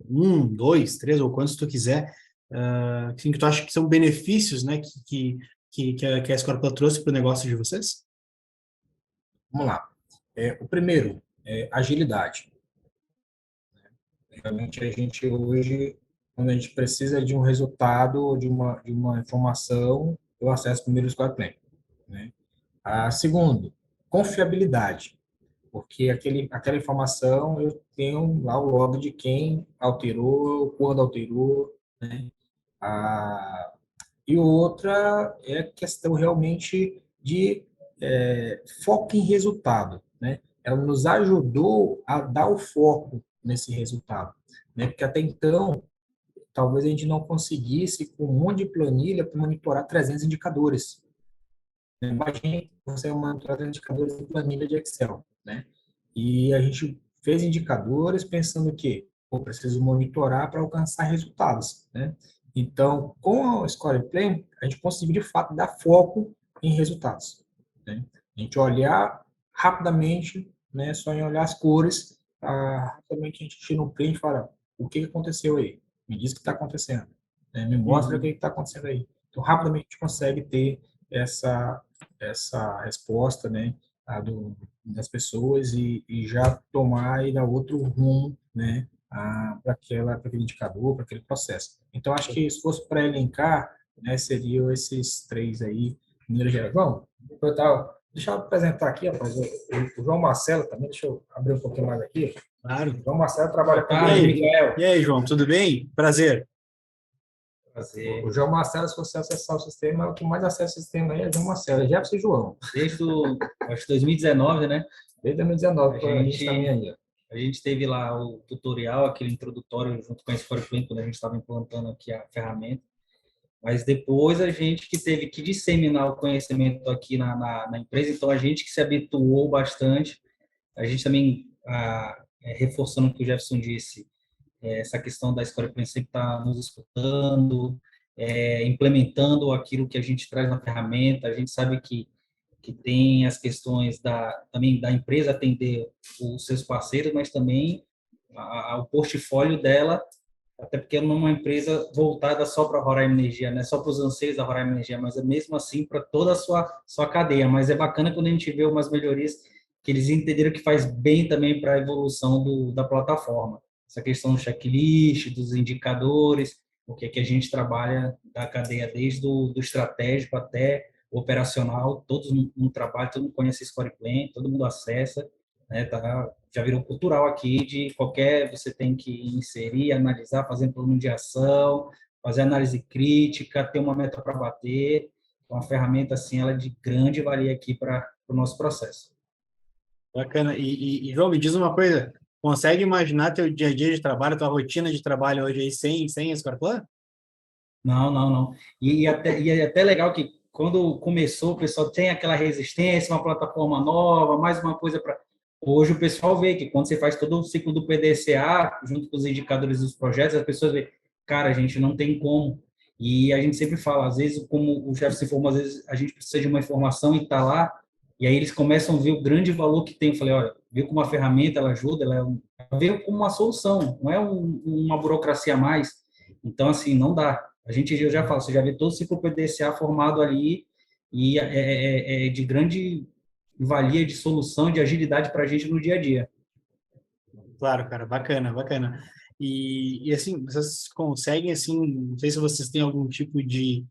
um, dois, três, ou quantos tu quiser, assim, que tu acha que são benefícios, né, que a Scorplan trouxe para o negócio de vocês? Vamos lá. O primeiro é agilidade. Realmente, a gente hoje, quando a gente precisa de um resultado, de uma informação, eu acesso primeiro o Squad Plan. Né? Segundo, confiabilidade. Porque aquela informação eu tenho lá o log de quem alterou, quando alterou, né? Ah, e outra é a questão realmente de foco em resultado, né? Ela nos ajudou a dar o foco nesse resultado. né? Porque até então, talvez a gente não conseguisse, com um monte de planilha, para monitorar 300 indicadores. Imagine você monitorar indicadores em planilha de Excel, né? E a gente fez indicadores pensando que eu preciso monitorar para alcançar resultados, né? Então, com o Score Plan, a gente conseguiu, de fato, dar foco em resultados, né? A gente olhar rapidamente, né? Só em olhar as cores, rapidamente a gente tira um print e fala, o que aconteceu aí? Me diz o que está acontecendo, né? Me mostra o que Uhum. está acontecendo aí. Então, rapidamente a gente consegue ter essa resposta, né, das pessoas e já tomar e dar outro rumo, né, para aquele indicador, para aquele processo. Então, acho que se fosse para elencar, né, seriam esses três aí, de maneira geral. Vamos, deixa eu apresentar aqui, rapaz, o João Marcelo também, deixa eu abrir um pouquinho mais aqui. Claro. O João Marcelo trabalha Boa comigo. tarde, Miguel. E aí, João, tudo bem? Prazer. Prazer. O João Marcelo, se você acessar o sistema, o que mais acessa o sistema aí é o João Marcelo, é Jefferson e João. Desde acho que 2019, né? Desde 2019, A a gente gente, também aí. a gente teve lá o tutorial, aquele introdutório junto com a Score Plan, quando a gente estava implantando aqui a ferramenta. Mas depois a gente que teve que disseminar o conhecimento aqui na empresa, então a gente que se habituou bastante, a gente também, reforçando o que o Jefferson disse, essa questão da escola sempre está nos escutando, implementando aquilo que a gente traz na ferramenta. A gente sabe que tem as questões também da empresa atender os seus parceiros, mas também o portfólio dela, até porque não é uma empresa voltada só para a Roraima Energia, não é só para os anseios da Roraima Energia, mas é mesmo assim para toda a sua cadeia. Mas é bacana quando a gente vê umas melhorias que eles entenderam que faz bem também para a evolução da plataforma. Essa questão do checklist, dos indicadores, o que é que a gente trabalha da cadeia desde do estratégico até o operacional, todos no trabalho, todo mundo conhece Score Plan, todo mundo acessa, né, já virou cultural aqui de você tem que inserir, analisar, fazer um plano de ação, fazer análise crítica, ter uma meta para bater. Uma ferramenta assim, ela é de grande valia aqui para o nosso processo. Bacana. João, me diz uma coisa. Consegue imaginar teu dia a dia de trabalho, tua rotina de trabalho hoje aí sem a Scorplan? Não, não, não. E é até legal que quando começou, o pessoal tem aquela resistência, uma plataforma nova, mais uma coisa para. Hoje o pessoal vê que quando você faz todo o ciclo do PDCA, junto com os indicadores dos projetos, as pessoas veem, cara, a gente não tem como. E a gente sempre fala, às vezes, como o chefe se informou, às vezes a gente precisa de uma informação e está lá, e aí eles começam a ver o grande valor que tem. Eu falei, olha, viu como uma ferramenta ela ajuda, ela veio como uma solução, não é uma burocracia a mais. Então, assim, não dá. Eu já falo, você já vê todo o ciclo PDCA formado ali e é de grande valia de solução, de agilidade para a gente no dia a dia. Claro, cara, bacana, bacana. Assim, vocês conseguem, assim, não sei se vocês têm algum tipo de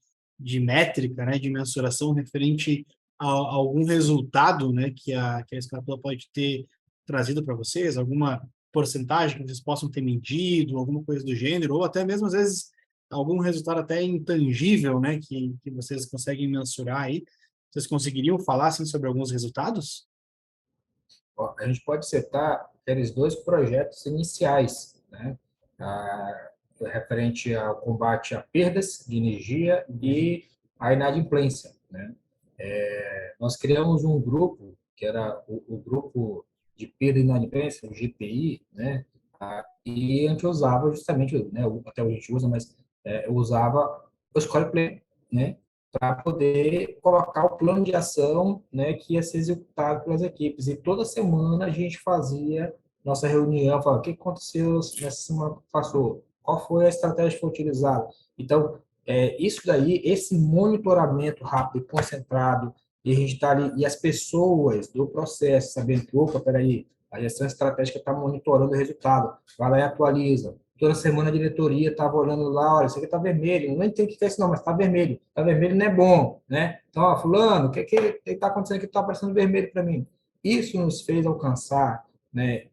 métrica, né, de mensuração referente a algum resultado, né, que a Scorplan pode ter trazido para vocês, alguma porcentagem que vocês possam ter medido, alguma coisa do gênero, ou até mesmo, às vezes, algum resultado até intangível, né, que vocês conseguem mensurar aí. Vocês conseguiriam falar, assim, sobre alguns resultados? A gente pode citar aqueles dois projetos iniciais, né? Referente ao combate a perdas de energia e à inadimplência, né? Nós criamos um grupo, que era o grupo de perda e inadimplência, o GPI, né? E a gente usava justamente, né? Até hoje a gente usa, mas usava o Score Plan, né? Para poder colocar o plano de ação, né, que ia ser executado pelas equipes. E toda semana a gente fazia nossa reunião, falava, o que aconteceu nessa semana que passou? Qual foi a estratégia que foi utilizada? Então, isso daí, esse monitoramento rápido e concentrado, e a gente está ali, e as pessoas do processo sabendo que, opa, peraí, a gestão estratégica está monitorando o resultado, vai lá e atualiza. Toda semana a diretoria estava olhando lá, olha, isso aqui está vermelho, não entendo o que é isso não, mas está vermelho não é bom, né? Então, ó, fulano, o que está acontecendo aqui que está aparecendo vermelho para mim? Isso nos fez alcançar, né,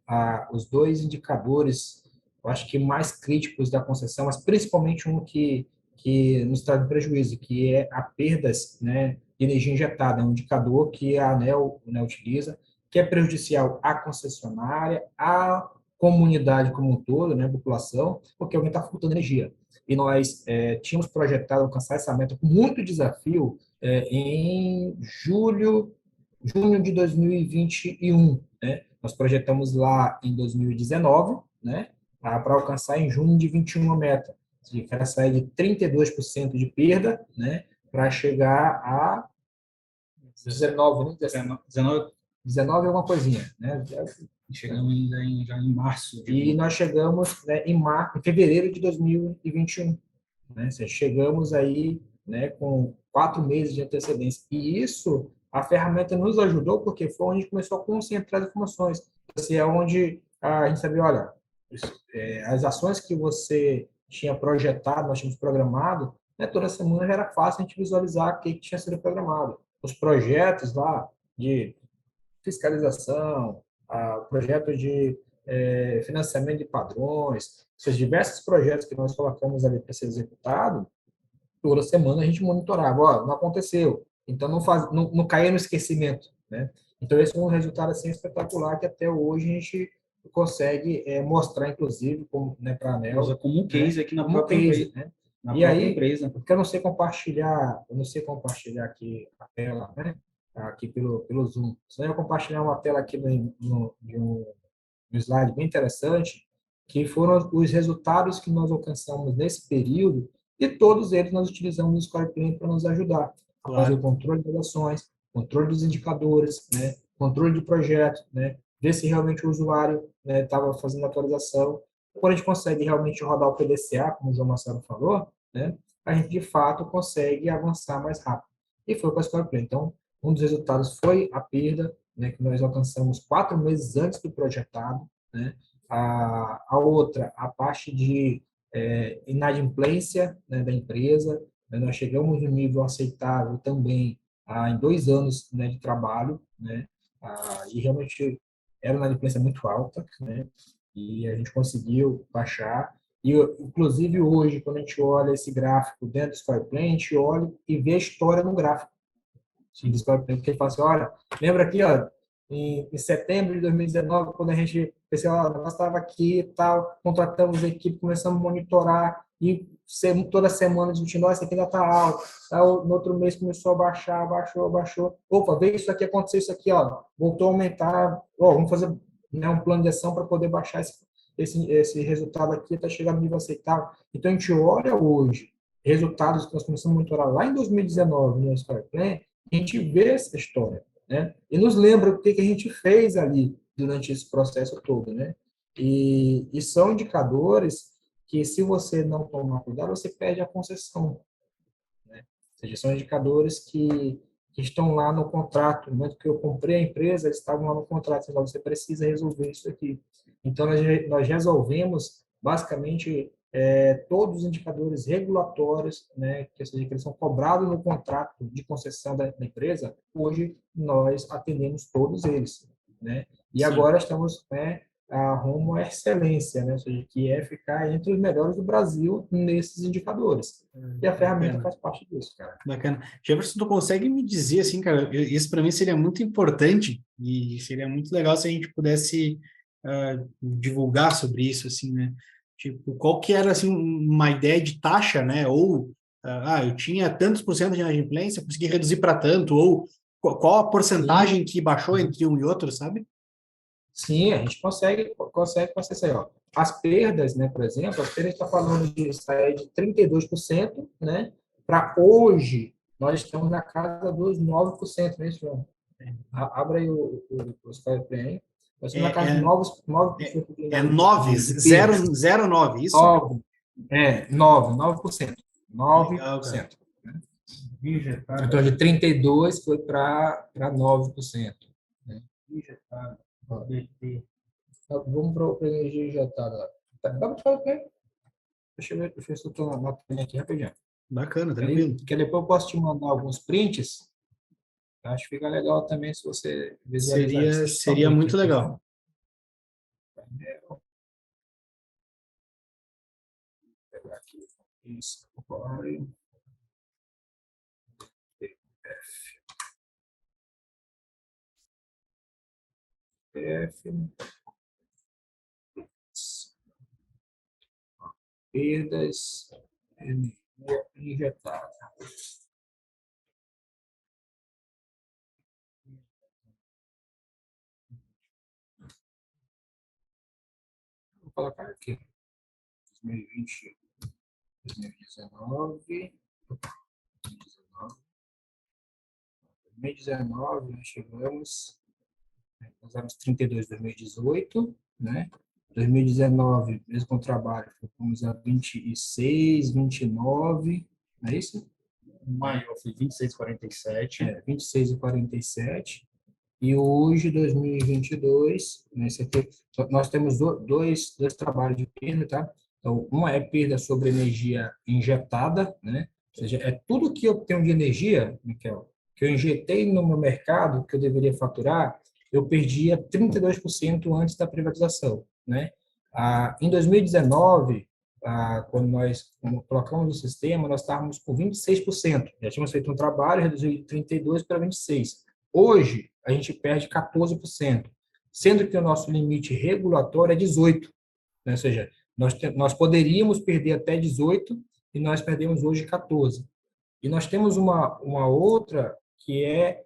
os dois indicadores, eu acho que mais críticos da concessão, mas principalmente um que nos traz prejuízo, que é a perdas, né, de energia injetada, é um indicador que a ANEEL, né, utiliza, que é prejudicial à concessionária, à comunidade como um todo, né, população, porque alguém está faltando energia. E nós tínhamos projetado alcançar essa meta com muito desafio em junho de 2021, né? Nós projetamos lá em 2019, né, para alcançar em junho de 21 a meta, que era sair de 32% de perda, né, para chegar a 19, né? 19 é uma coisinha, né? Chegamos ainda já em março. E nós chegamos, né, em fevereiro de 2021, né? Chegamos aí, né, com 4 meses de antecedência. E isso, a ferramenta nos ajudou, porque foi onde a gente começou a concentrar as informações. Assim, é onde a gente sabia, olha, as ações que você tinha projetado, nós tínhamos programado, né, toda semana já era fácil a gente visualizar o que tinha sido programado. Os projetos lá de fiscalização, o projeto de financiamento de padrões, esses diversos projetos que nós colocamos ali para ser executado, toda semana a gente monitorava, ó, não aconteceu, então não caía no esquecimento, né? Então esse é um resultado assim espetacular que até hoje a gente consegue mostrar, inclusive, como, né, para a ANEL, usa como um case, né, aqui na própria case, empresa, né? na E própria aí, empresa. porque eu não sei compartilhar aqui a tela, né? Aqui pelo Zoom. Senão eu vou compartilhar uma tela aqui de um slide bem interessante, que foram os resultados que nós alcançamos nesse período, e todos eles nós utilizamos o Score Plan para nos ajudar a fazer o controle das ações, controle dos indicadores, né, controle de projetos, né, ver se realmente o usuário estava fazendo atualização. Quando a gente consegue realmente rodar o PDCA, como o João Marcelo falou, né, a gente de fato consegue avançar mais rápido. E foi com a Score Plan. Então, um dos resultados foi a perda, né, que nós alcançamos 4 meses antes do projetado, né? A outra, a parte de inadimplência, né, da empresa, né, nós chegamos no nível aceitável também em 2 anos, né, de trabalho, né, e realmente era uma inadimplência muito alta, né, e a gente conseguiu baixar. E, inclusive, hoje, quando a gente olha esse gráfico dentro do Square a gente olha e vê a história no gráfico. Sim, porque ele fala assim, olha, lembra aqui, ó, em setembro de 2019, quando a gente pensou, ó, nós estava aqui e tal, contratamos a equipe, começamos a monitorar e toda semana discutindo, ó, isso aqui ainda está alto. Aí, no outro mês começou a baixar, baixou. Opa, veio isso aqui, aconteceu isso aqui, ó, voltou a aumentar. Ó, vamos fazer, né, um plano de ação para poder baixar esse resultado aqui até chegar no nível aceitável. Então, a gente olha hoje resultados que nós começamos a monitorar lá em 2019 no Square Plan, a gente vê essa história, né? E nos lembra o que a gente fez ali durante esse processo todo, né? E são indicadores que, se você não tomar cuidado, você perde a concessão, né? Ou seja, são indicadores que estão lá no contrato. No momento que eu comprei a empresa, eles estavam lá no contrato. Então, você precisa resolver isso aqui. Então, nós resolvemos, basicamente, todos os indicadores regulatórios, né, que eles são cobrados no contrato de concessão da empresa. Hoje, nós atendemos todos eles, né? E Sim. agora estamos, né, rumo à excelência, né? Ou seja, que é ficar entre os melhores do Brasil nesses indicadores. E a ferramenta faz parte disso, cara. Bacana. Jefferson, tu consegue me dizer, assim, cara, isso para mim seria muito importante e seria muito legal se a gente pudesse divulgar sobre isso, assim, né? Tipo, qual que era, assim, uma ideia de taxa, né? Ou, eu tinha tantos por cento de inadimplência, consegui reduzir para tanto, ou qual a Sim. porcentagem que baixou entre um e outro, sabe? Sim, a gente consegue fazer isso aí, ó. As perdas, né, por exemplo, as perdas está falando de sair de 32%, né, para hoje nós estamos na casa dos 9%, né, João? Abra aí o Skype, nós estamos na É, casa de é, 9% é 9, de perda. 0,09, isso? 9%. Legal, cara. 9%. Né? Então, de 32 foi para 9%. Né? Vamos para a energia injetada. Dá para ver? Deixa eu ver se eu estou na telinha aqui rapidinho. Bacana, Aí, tranquilo. que depois eu posso te mandar alguns prints. Acho que fica legal também se você visualizar isso. Deixa eu só Seria abrir aqui muito rapidinho. legal. Vou pegar aqui. Isso. Corre. PDF. perdas, energia injetada. Vou colocar aqui. 2020, 2019. 2019, nós chegamos, nós éramos 32 em 2018, né? 2019, mesmo com o trabalho, fomos a 26, 29, não é isso? Maior foi 26,47. 26,47. E hoje, 2022, nesse aqui, nós temos dois trabalhos de perda, tá? Então, uma é perda sobre energia injetada, né? Ou seja, é tudo que eu tenho de energia, Miquel, que eu injetei no meu mercado, que eu deveria faturar, eu perdia 32% antes da privatização, né? Em 2019, quando nós colocamos o sistema, nós estávamos com 26%. Já tínhamos feito um trabalho, reduziu de 32% para 26%. Hoje, a gente perde 14%, sendo que o nosso limite regulatório é 18%. Né? Ou seja, nós poderíamos perder até 18% e nós perdemos hoje 14%. E nós temos uma outra que é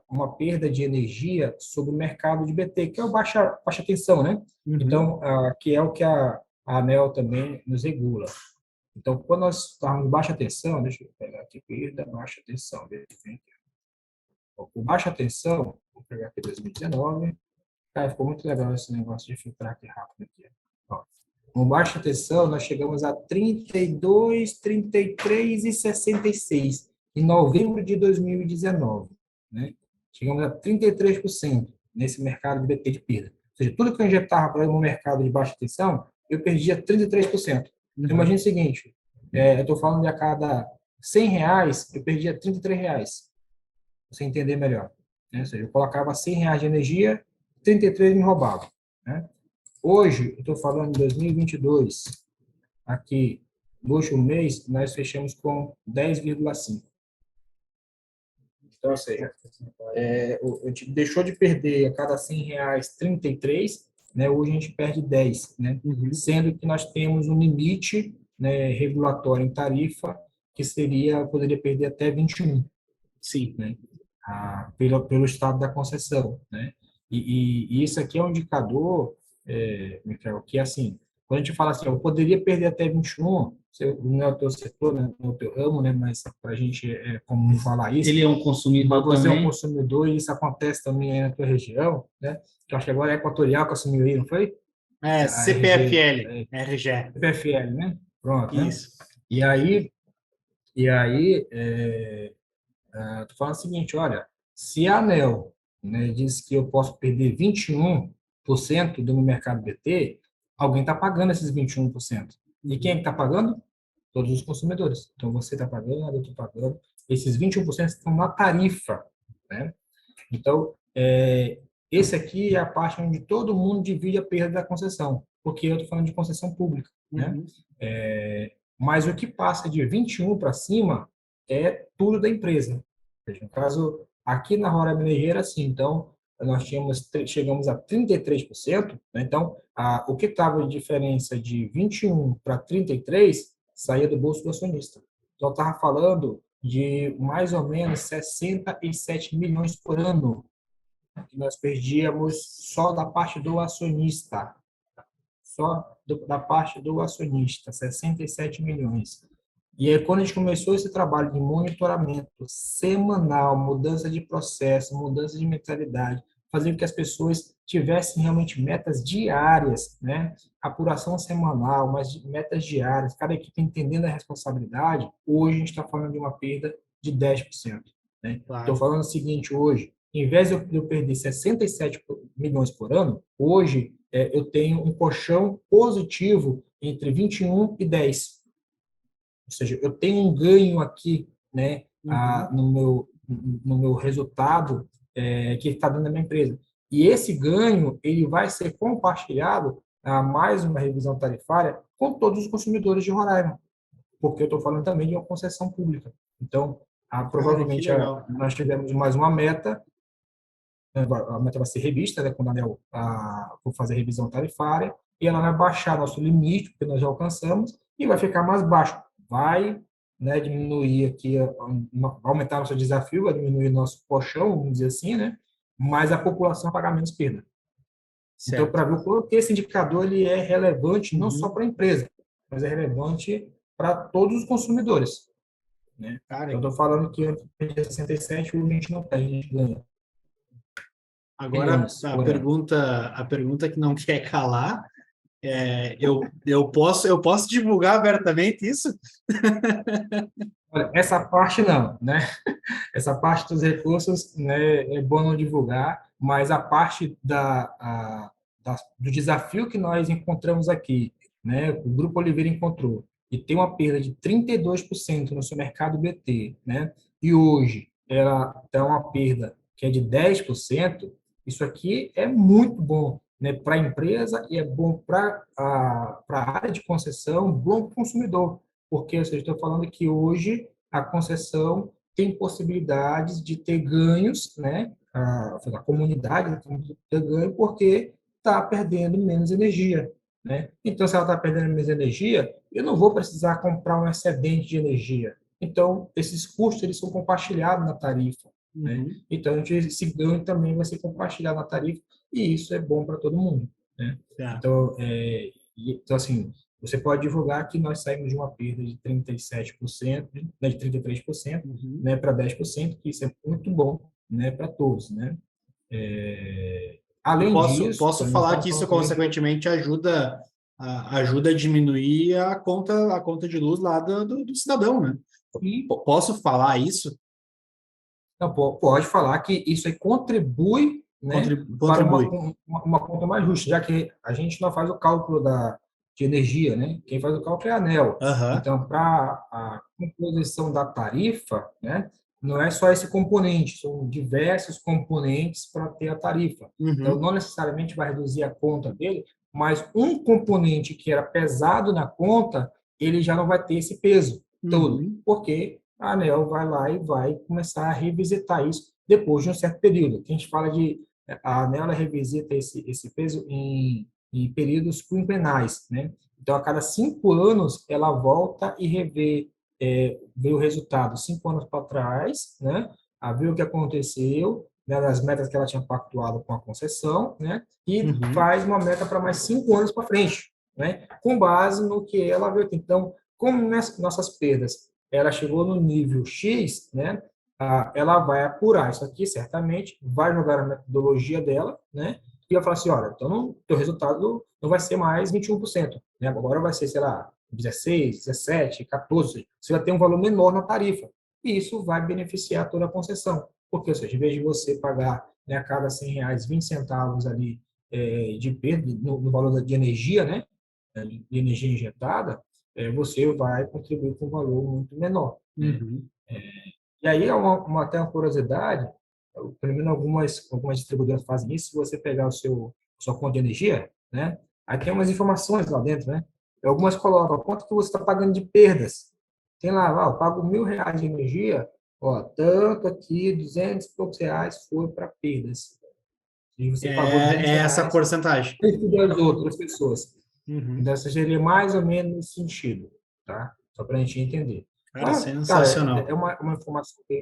uma perda de energia sobre o mercado de BT, que é o baixa tensão, né? Então, que é o que a ANEEL também nos regula. Então, quando nós estamos em baixa tensão, deixa eu pegar aqui, perda, baixa tensão. O baixa tensão, vou pegar aqui 2019. Cara, ficou muito legal esse negócio de filtrar aqui rápido. Aqui. Ó, com baixa tensão, nós chegamos a 32, 33 e 66 em novembro de 2019. Né? Chegamos a 33% nesse mercado de BT de perda. Ou seja, tudo que eu injetava para o mercado de baixa tensão, eu perdia 33%. Então, imagine o seguinte, eu estou falando de a cada R$100, eu perdia R$33. Você entender melhor. Né? Ou seja, eu colocava R$100 de energia, 33 me roubava. Né? Hoje, eu estou falando de 2022, aqui, no último mês, nós fechamos com 10,5. Então, ou seja, a gente deixou de perder a cada R$100 33, né? Hoje a gente perde 10, né? Sendo que nós temos um limite, né, regulatório em tarifa, que poderia perder até 21. Sim. Né? Pelo estado da concessão, né? E isso aqui é um indicador, Michael, que assim, quando a gente fala assim, eu poderia perder até 21, não é o teu setor, né, não é o teu ramo, né, mas para a gente é comum falar isso. Ele é um consumidor você também. É um consumidor e isso acontece também aí na tua região, né? Que eu acho que agora é Equatorial que assumiu aí, não foi? CPFL, RG. CPFL, né? Pronto, Isso. Né? E aí tu fala o seguinte, olha, se a ANEEL, né, diz que eu posso perder 21% do meu mercado BT, alguém está pagando esses 21%. E quem é que está pagando? Todos os consumidores. Então, você está pagando, eu estou pagando. Esses 21% estão na tarifa. Né? Então, esse aqui é a parte onde todo mundo divide a perda da concessão, porque eu estou falando de concessão pública. Né? Mas o que passa de 21 para cima é tudo da empresa. No caso, aqui na Roraima Energia, assim, então, nós chegamos a 33%, né? Então, o que estava de diferença de 21 para 33 saía do bolso do acionista. Então, estava falando de mais ou menos 67 milhões por ano que nós perdíamos só da parte do acionista. Só da parte do acionista, 67 milhões. E aí, quando a gente começou esse trabalho de monitoramento semanal, mudança de processo, mudança de mentalidade, fazer com que as pessoas tivessem realmente metas diárias, né? Apuração semanal, mas metas diárias, cada equipe entendendo a responsabilidade, hoje a gente está falando de uma perda de 10%. Né? Claro. Estou falando o seguinte, hoje, em vez de eu perder 67 milhões por ano, hoje eu tenho um colchão positivo entre 21 e 10. Ou seja, eu tenho um ganho aqui, né, no meu resultado que está dando na minha empresa. E esse ganho ele vai ser compartilhado a mais uma revisão tarifária com todos os consumidores de Roraima, porque eu estou falando também de uma concessão pública. Então, provavelmente nós tivemos mais uma meta, a meta vai ser revista, né, quando a ANEEL for fazer a revisão tarifária, e ela vai baixar nosso limite, porque nós já alcançamos, e vai ficar mais baixo. Vai, né, diminuir aqui, aumentar nosso desafio, vai diminuir nosso colchão, vamos dizer assim, né? Mas a população vai pagar menos perda. Então, Certo. para ver o quanto esse indicador ele é relevante não só Uhum. para a empresa, mas é relevante para todos os consumidores, né? Cara, Então, eu estou falando que antes de 67 a gente não tem, a gente ganha agora milhões por ano. a pergunta que não quer calar eu posso divulgar abertamente isso? Olha, essa parte não, né? Essa parte dos recursos, né, é bom não divulgar, mas a parte do desafio que nós encontramos aqui, né, o Grupo Oliveira encontrou, e tem uma perda de 32% no seu mercado BT, né, e hoje ela tem uma perda que é de 10%, isso aqui é muito bom, né, para a empresa e é bom para a área de concessão, bom para o consumidor, porque, ou seja, estou falando que hoje a concessão tem possibilidades de ter ganhos, né? A comunidade tem que ter ganho porque está perdendo menos energia, né? Então, se ela está perdendo menos energia, eu não vou precisar comprar um excedente de energia. Então, esses custos eles são compartilhados na tarifa, né? Uhum. Então, esse ganho também vai ser compartilhado na tarifa e isso é bom para todo mundo, né? Tá. Então, então assim, você pode divulgar que nós saímos de uma perda de 37%, né, de 33%, Uhum. né, para 10%, que isso é muito bom, né, para todos, né? E Além disso, posso também nós falar estamos que isso falando também de consequentemente ajuda a diminuir a conta de luz lá do cidadão, né? e Posso falar isso? não, pode falar que isso aí contribui, né, para Contribui. uma conta mais justa, já que a gente não faz o cálculo de energia, né? Quem faz o cálculo é a ANEEL. Aham. Então, para a composição da tarifa, né, não é só esse componente, são diversos componentes para ter a tarifa. Então, Uhum. não necessariamente vai reduzir a conta dele, mas um componente que era pesado na conta, ele já não vai ter esse peso todo, Uhum. porque a ANEEL vai lá e vai começar a revisitar isso depois de um certo período. A gente fala de a ANEEL revisita esse peso em períodos quinquenais, né? Então, a cada 5 anos, ela volta e vê o resultado 5 anos para trás, né? A ver o que aconteceu, né, nas metas que ela tinha pactuado com a concessão, né? E Uhum. faz uma meta para mais 5 anos para frente, né? Com base no que ela viu. Então, como nossas perdas ela chegou no nível X, né? Ela vai apurar isso aqui, certamente, vai jogar a metodologia dela, né? E vai falar assim, olha, então o teu resultado não vai ser mais 21%, né? Agora vai ser, sei lá, 16, 17, 14, você vai ter um valor menor na tarifa. E isso vai beneficiar toda a concessão. Porque, ou seja, em vez de você pagar, né, a cada R$ 100, 20 centavos ali de perda no valor de energia, né? De energia injetada, você vai contribuir com um valor muito menor, né? Uhum. E aí é até uma curiosidade, pelo menos algumas distribuidoras fazem isso, se você pegar sua conta de energia, né? Aí tem umas informações lá dentro, né? E algumas colocam quanto que você está pagando de perdas. Tem lá, eu pago R$ 1.000 de energia, ó, tanto aqui, 200 e poucos reais foi para perdas. E você pagou 200 É essa reais porcentagem. das outras pessoas. Uhum. Então, seria mais ou menos nesse sentido, tá? Só para a gente entender. Cara, Então, cara, é sensacional. uma informação que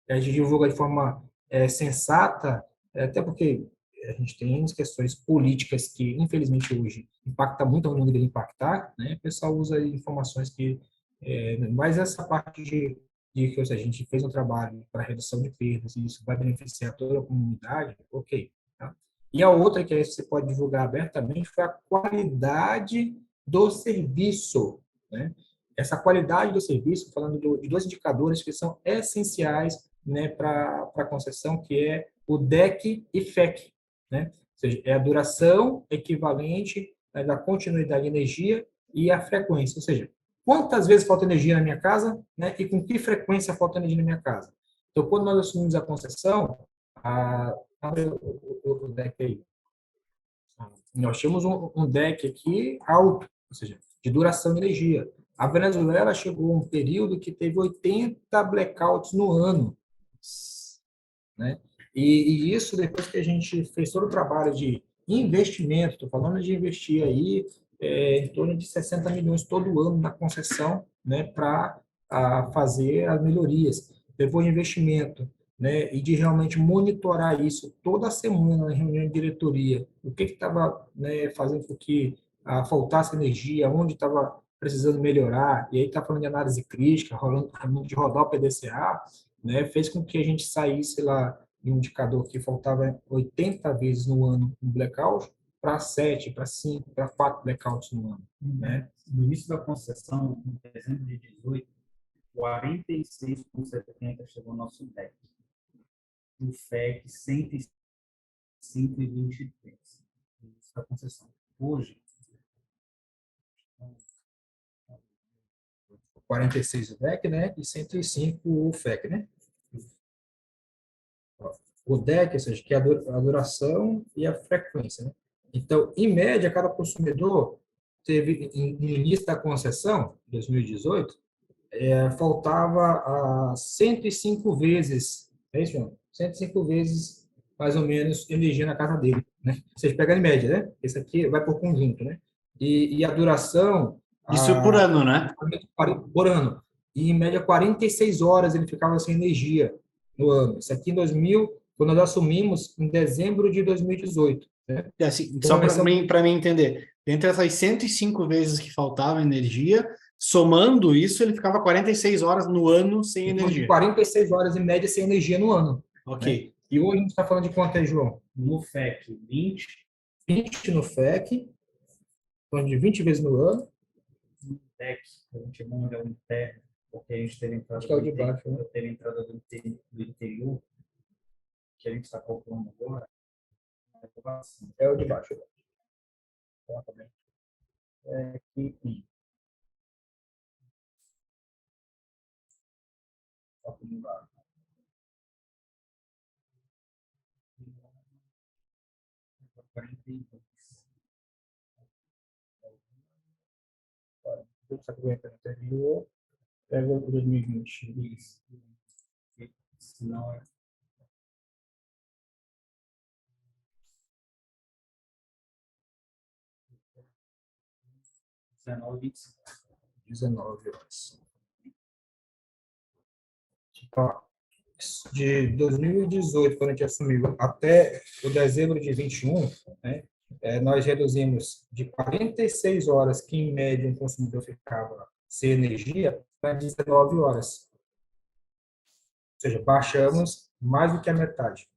a gente divulga de forma sensata, até porque a gente tem as questões políticas que, infelizmente, hoje impacta muito, não deveria impactar, né? O pessoal usa informações que... mas essa parte de que, ou seja, a gente fez um trabalho para redução de perdas e isso vai beneficiar toda a comunidade, ok. Tá? E a outra que você pode divulgar abertamente foi a qualidade do serviço, né? Essa qualidade do serviço, falando de dois indicadores que são essenciais, né, para a concessão, que é o DEC e FEC, né? Ou seja, é a duração equivalente, né, da continuidade de energia e a frequência, ou seja, quantas vezes falta energia na minha casa, né, e com que frequência falta energia na minha casa. Então, quando nós assumimos a concessão, o DEC aí, nós tínhamos um DEC aqui alto, ou seja, de duração de energia. A Venezuela chegou a um período que teve 80 blackouts no ano, né? E isso depois que a gente fez todo o trabalho de investimento, estou falando de investir aí em torno de 60 milhões todo ano na concessão, né, para fazer as melhorias. Levou investimento, né, e de realmente monitorar isso toda semana na reunião de diretoria. O que estava, né, fazendo com que faltasse energia, onde estava precisando melhorar, e aí está falando de análise crítica, rolando de rodar o PDCA, né, fez com que a gente saísse lá em um indicador que faltava 80 vezes no ano um blackout, para 7, para 5, para 4 blackouts no ano. Né? No início da concessão, em dezembro de 18, 46,70 chegou ao nosso DEC. O FEC, 105,23. No início da concessão. Hoje, 46 o DEC, né? E 105 o FEC, né? O DEC, ou seja, que é a duração e a frequência, né? Então, em média, cada consumidor teve, no início da concessão, 2018, faltava 105 vezes, é isso, João? 105 vezes, mais ou menos, energia na casa dele, né? Ou seja, pega em média, né? Esse aqui vai por conjunto, né? E a duração... Isso por ano, né? Por ano. E, em média, 46 horas ele ficava sem energia no ano. Isso aqui em 2000, quando nós assumimos em dezembro de 2018. Né? Assim, só para mim entender, entre essas 105 vezes que faltava energia, somando isso, ele ficava 46 horas no ano sem energia. 46 horas em média sem energia no ano. Ok. Né? E hoje a gente está falando de quanto aí, João? no FEC, 20. 20 no FEC, falando de 20 vezes no ano. No DEC, a gente não é o interno, porque a gente teve entrada, Acho que é o de baixo, né? teve entrada do interior, que a gente está calculando agora. É o de baixo. É aqui. Acumulado. Essa corrente anterior pega o 2020. Isso. Senão é 19,25. 19 horas. Então, de 2018, quando a gente assumiu, até o dezembro de 21, né, nós reduzimos de 46 horas que, em média, um consumidor ficava sem energia para 19 horas. Ou seja, baixamos mais do que a metade.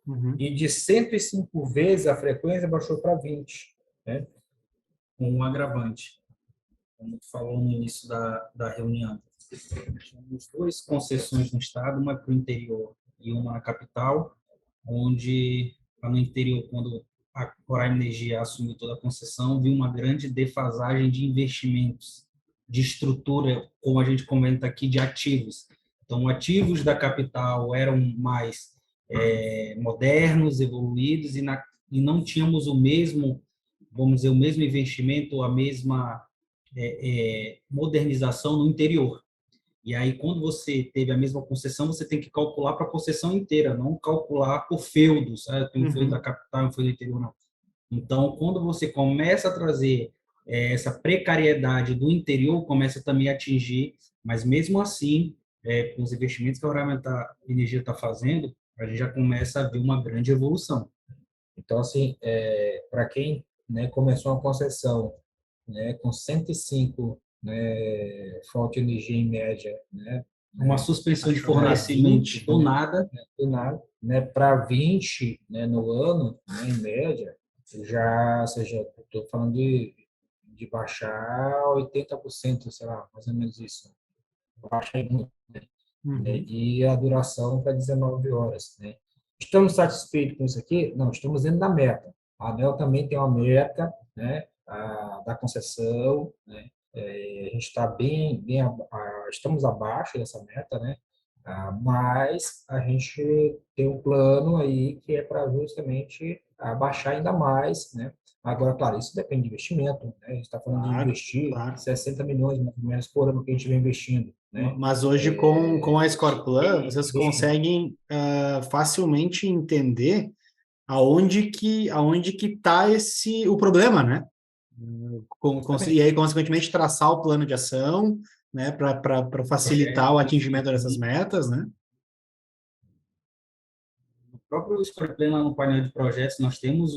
Uhum. E de 105 vezes a frequência baixou para 20. Né? Um agravante, como tu falou no início da reunião. Temos duas concessões no estado, uma para o interior e uma na capital, onde lá no interior, quando a Roraima Energia assumiu toda a concessão, viu uma grande defasagem de investimentos, de estrutura, como a gente comenta aqui, de ativos. Então, ativos da capital eram mais modernos, evoluídos, e não tínhamos o mesmo, vamos dizer, o mesmo investimento, a mesma modernização no interior. E aí, quando você teve a mesma concessão, você tem que calcular para a concessão inteira, não calcular por feudos, sabe? Tem um feudo da capital, um feudo do interior, não. Então, quando você começa a trazer essa precariedade do interior, começa também a atingir, mas mesmo assim, com os investimentos que a Roraima Energia está fazendo, a gente já começa a ver uma grande evolução. Então, assim, para quem, né, começou a concessão, né, com 105, né, fonte de energia em média, né, uma suspensão de fornecimento 20, do nada, né, para 20, né, no ano, né, em média, já, ou seja, estou falando de baixar 80%, sei lá, mais ou menos isso. Baixa muito, né? E a duração para 19 horas, né? Estamos satisfeitos com isso aqui? Não, estamos dentro da meta. A ANEEL também tem uma meta, né, da concessão, né? A gente está estamos abaixo dessa meta, né? Mas a gente tem um plano aí que é para justamente abaixar ainda mais, né? Agora, claro, isso depende de investimento, né? A gente está falando de investir 60 milhões mais ou menos por ano que a gente vem investindo. Né? Mas hoje, com a Scoreplan, vocês conseguem facilmente entender aonde que está o problema, né? E aí, consequentemente, traçar o plano de ação, né, para facilitar o atingimento dessas metas, né? No próprio Escolha Plena, no painel de projetos, nós temos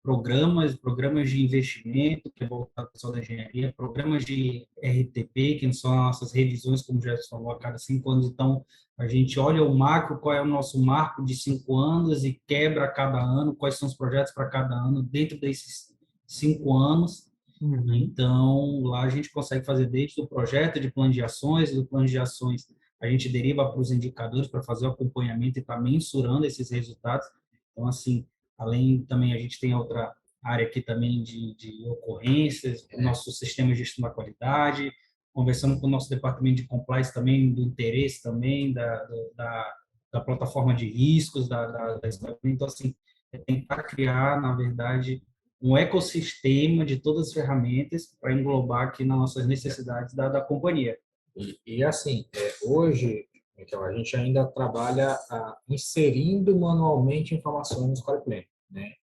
programas de investimento, que é voltado para o pessoal da engenharia, programas de RTP, que são nossas revisões, como já se falou, a cada 5 anos. Então, a gente olha o macro, qual é o nosso marco de 5 anos e quebra a cada ano, quais são os projetos para cada ano dentro desses 5 anos. Então, lá a gente consegue fazer desde o projeto de plano de ações, do plano de ações a gente deriva para os indicadores para fazer o acompanhamento e estar mensurando esses resultados. Então, assim, além também a gente tem outra área aqui também de ocorrências, o nosso sistema de gestão da qualidade, conversando com o nosso departamento de compliance também, do interesse também, da plataforma de riscos, então, assim, é tentar criar, na verdade, um ecossistema de todas as ferramentas para englobar aqui nas nossas necessidades da companhia. E assim, hoje, então, a gente ainda trabalha inserindo manualmente informações no Score Plan, né?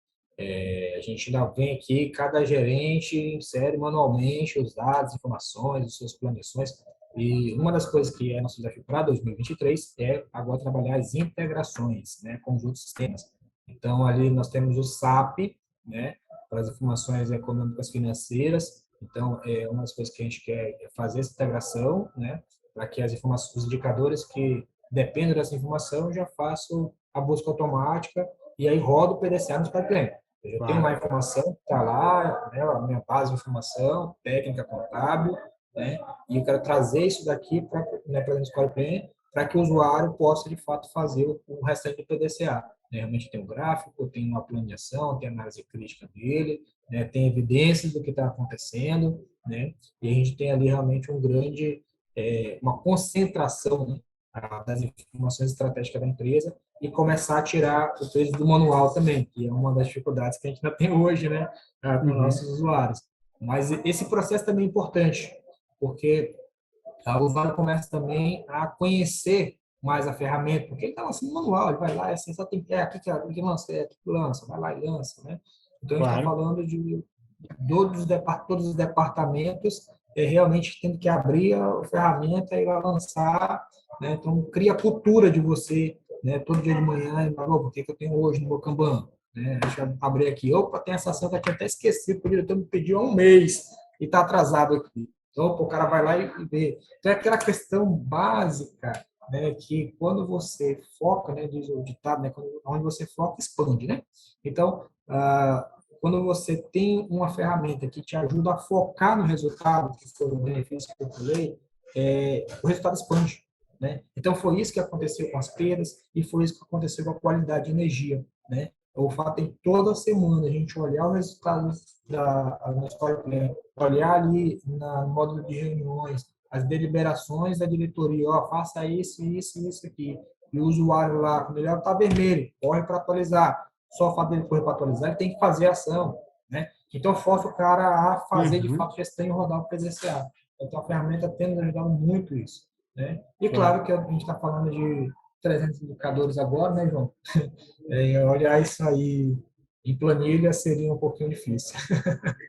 A gente ainda vem aqui, cada gerente insere manualmente os dados, informações, as suas planeações. E uma das coisas que é nosso desafio para 2023 é agora trabalhar as integrações, né, com os outros sistemas. Então, ali nós temos o SAP, né, para as informações econômicas financeiras. Então, uma das coisas que a gente quer é fazer essa integração, né, para que as informações, os indicadores que dependem dessa informação, eu já faço a busca automática e aí rodo o PDCA no Score Plan. Eu já tenho uma informação que está lá, né, a minha base de informação, técnica contábil, né, e eu quero trazer isso daqui para dentro do Score Plan para que o usuário possa, de fato, fazer o restante do PDCA. Realmente tem um gráfico, tem uma plano de ação, tem análise crítica dele, né, tem evidências do que está acontecendo, né, e a gente tem ali realmente uma concentração, né, das informações estratégicas da empresa e começar a tirar o peso do manual também, que é uma das dificuldades que a gente ainda tem hoje, né, com nossos usuários. Mas esse processo também é importante, porque o usuário começa também a conhecer mais a ferramenta, porque ele está lançando manual, ele vai lá, é assim, só tem aqui que lança, aqui que lança, vai lá e lança, né? Então, a gente está falando de todos os departamentos realmente tendo que abrir a ferramenta e lançar, né? Então, cria a cultura de você, né? Todo dia de manhã, e fala, o que eu tenho hoje no meu Kanban? Né? Deixa eu abrir aqui. Opa, tem essa ação que eu tinha até esquecido, porque o diretor me pediu há um mês e está atrasado aqui. Então, o cara vai lá e vê. Então, é aquela questão básica, né, que quando você foca, né, diz o ditado, né, onde você foca, expande, né? Então, quando você tem uma ferramenta que te ajuda a focar no resultado, que foi o benefício que eu falei, o resultado expande, né? Então, foi isso que aconteceu com as perdas e foi isso que aconteceu com a qualidade de energia, né? O fato em toda semana a gente olhar o resultado da Score Plan, olhar ali no módulo de reuniões, as deliberações da diretoria, faça isso, isso, isso aqui. E o usuário lá, quando ele está vermelho, corre para atualizar. Só o fato dele correr para atualizar, ele tem que fazer a ação, né? Então, força o cara a fazer, de fato, gestão e rodar o PDCA. Então, a ferramenta tem nos ajudado muito isso, né? E claro que a gente está falando de 300 indicadores agora, né, João? Olhar isso aí em planilha seria um pouquinho difícil.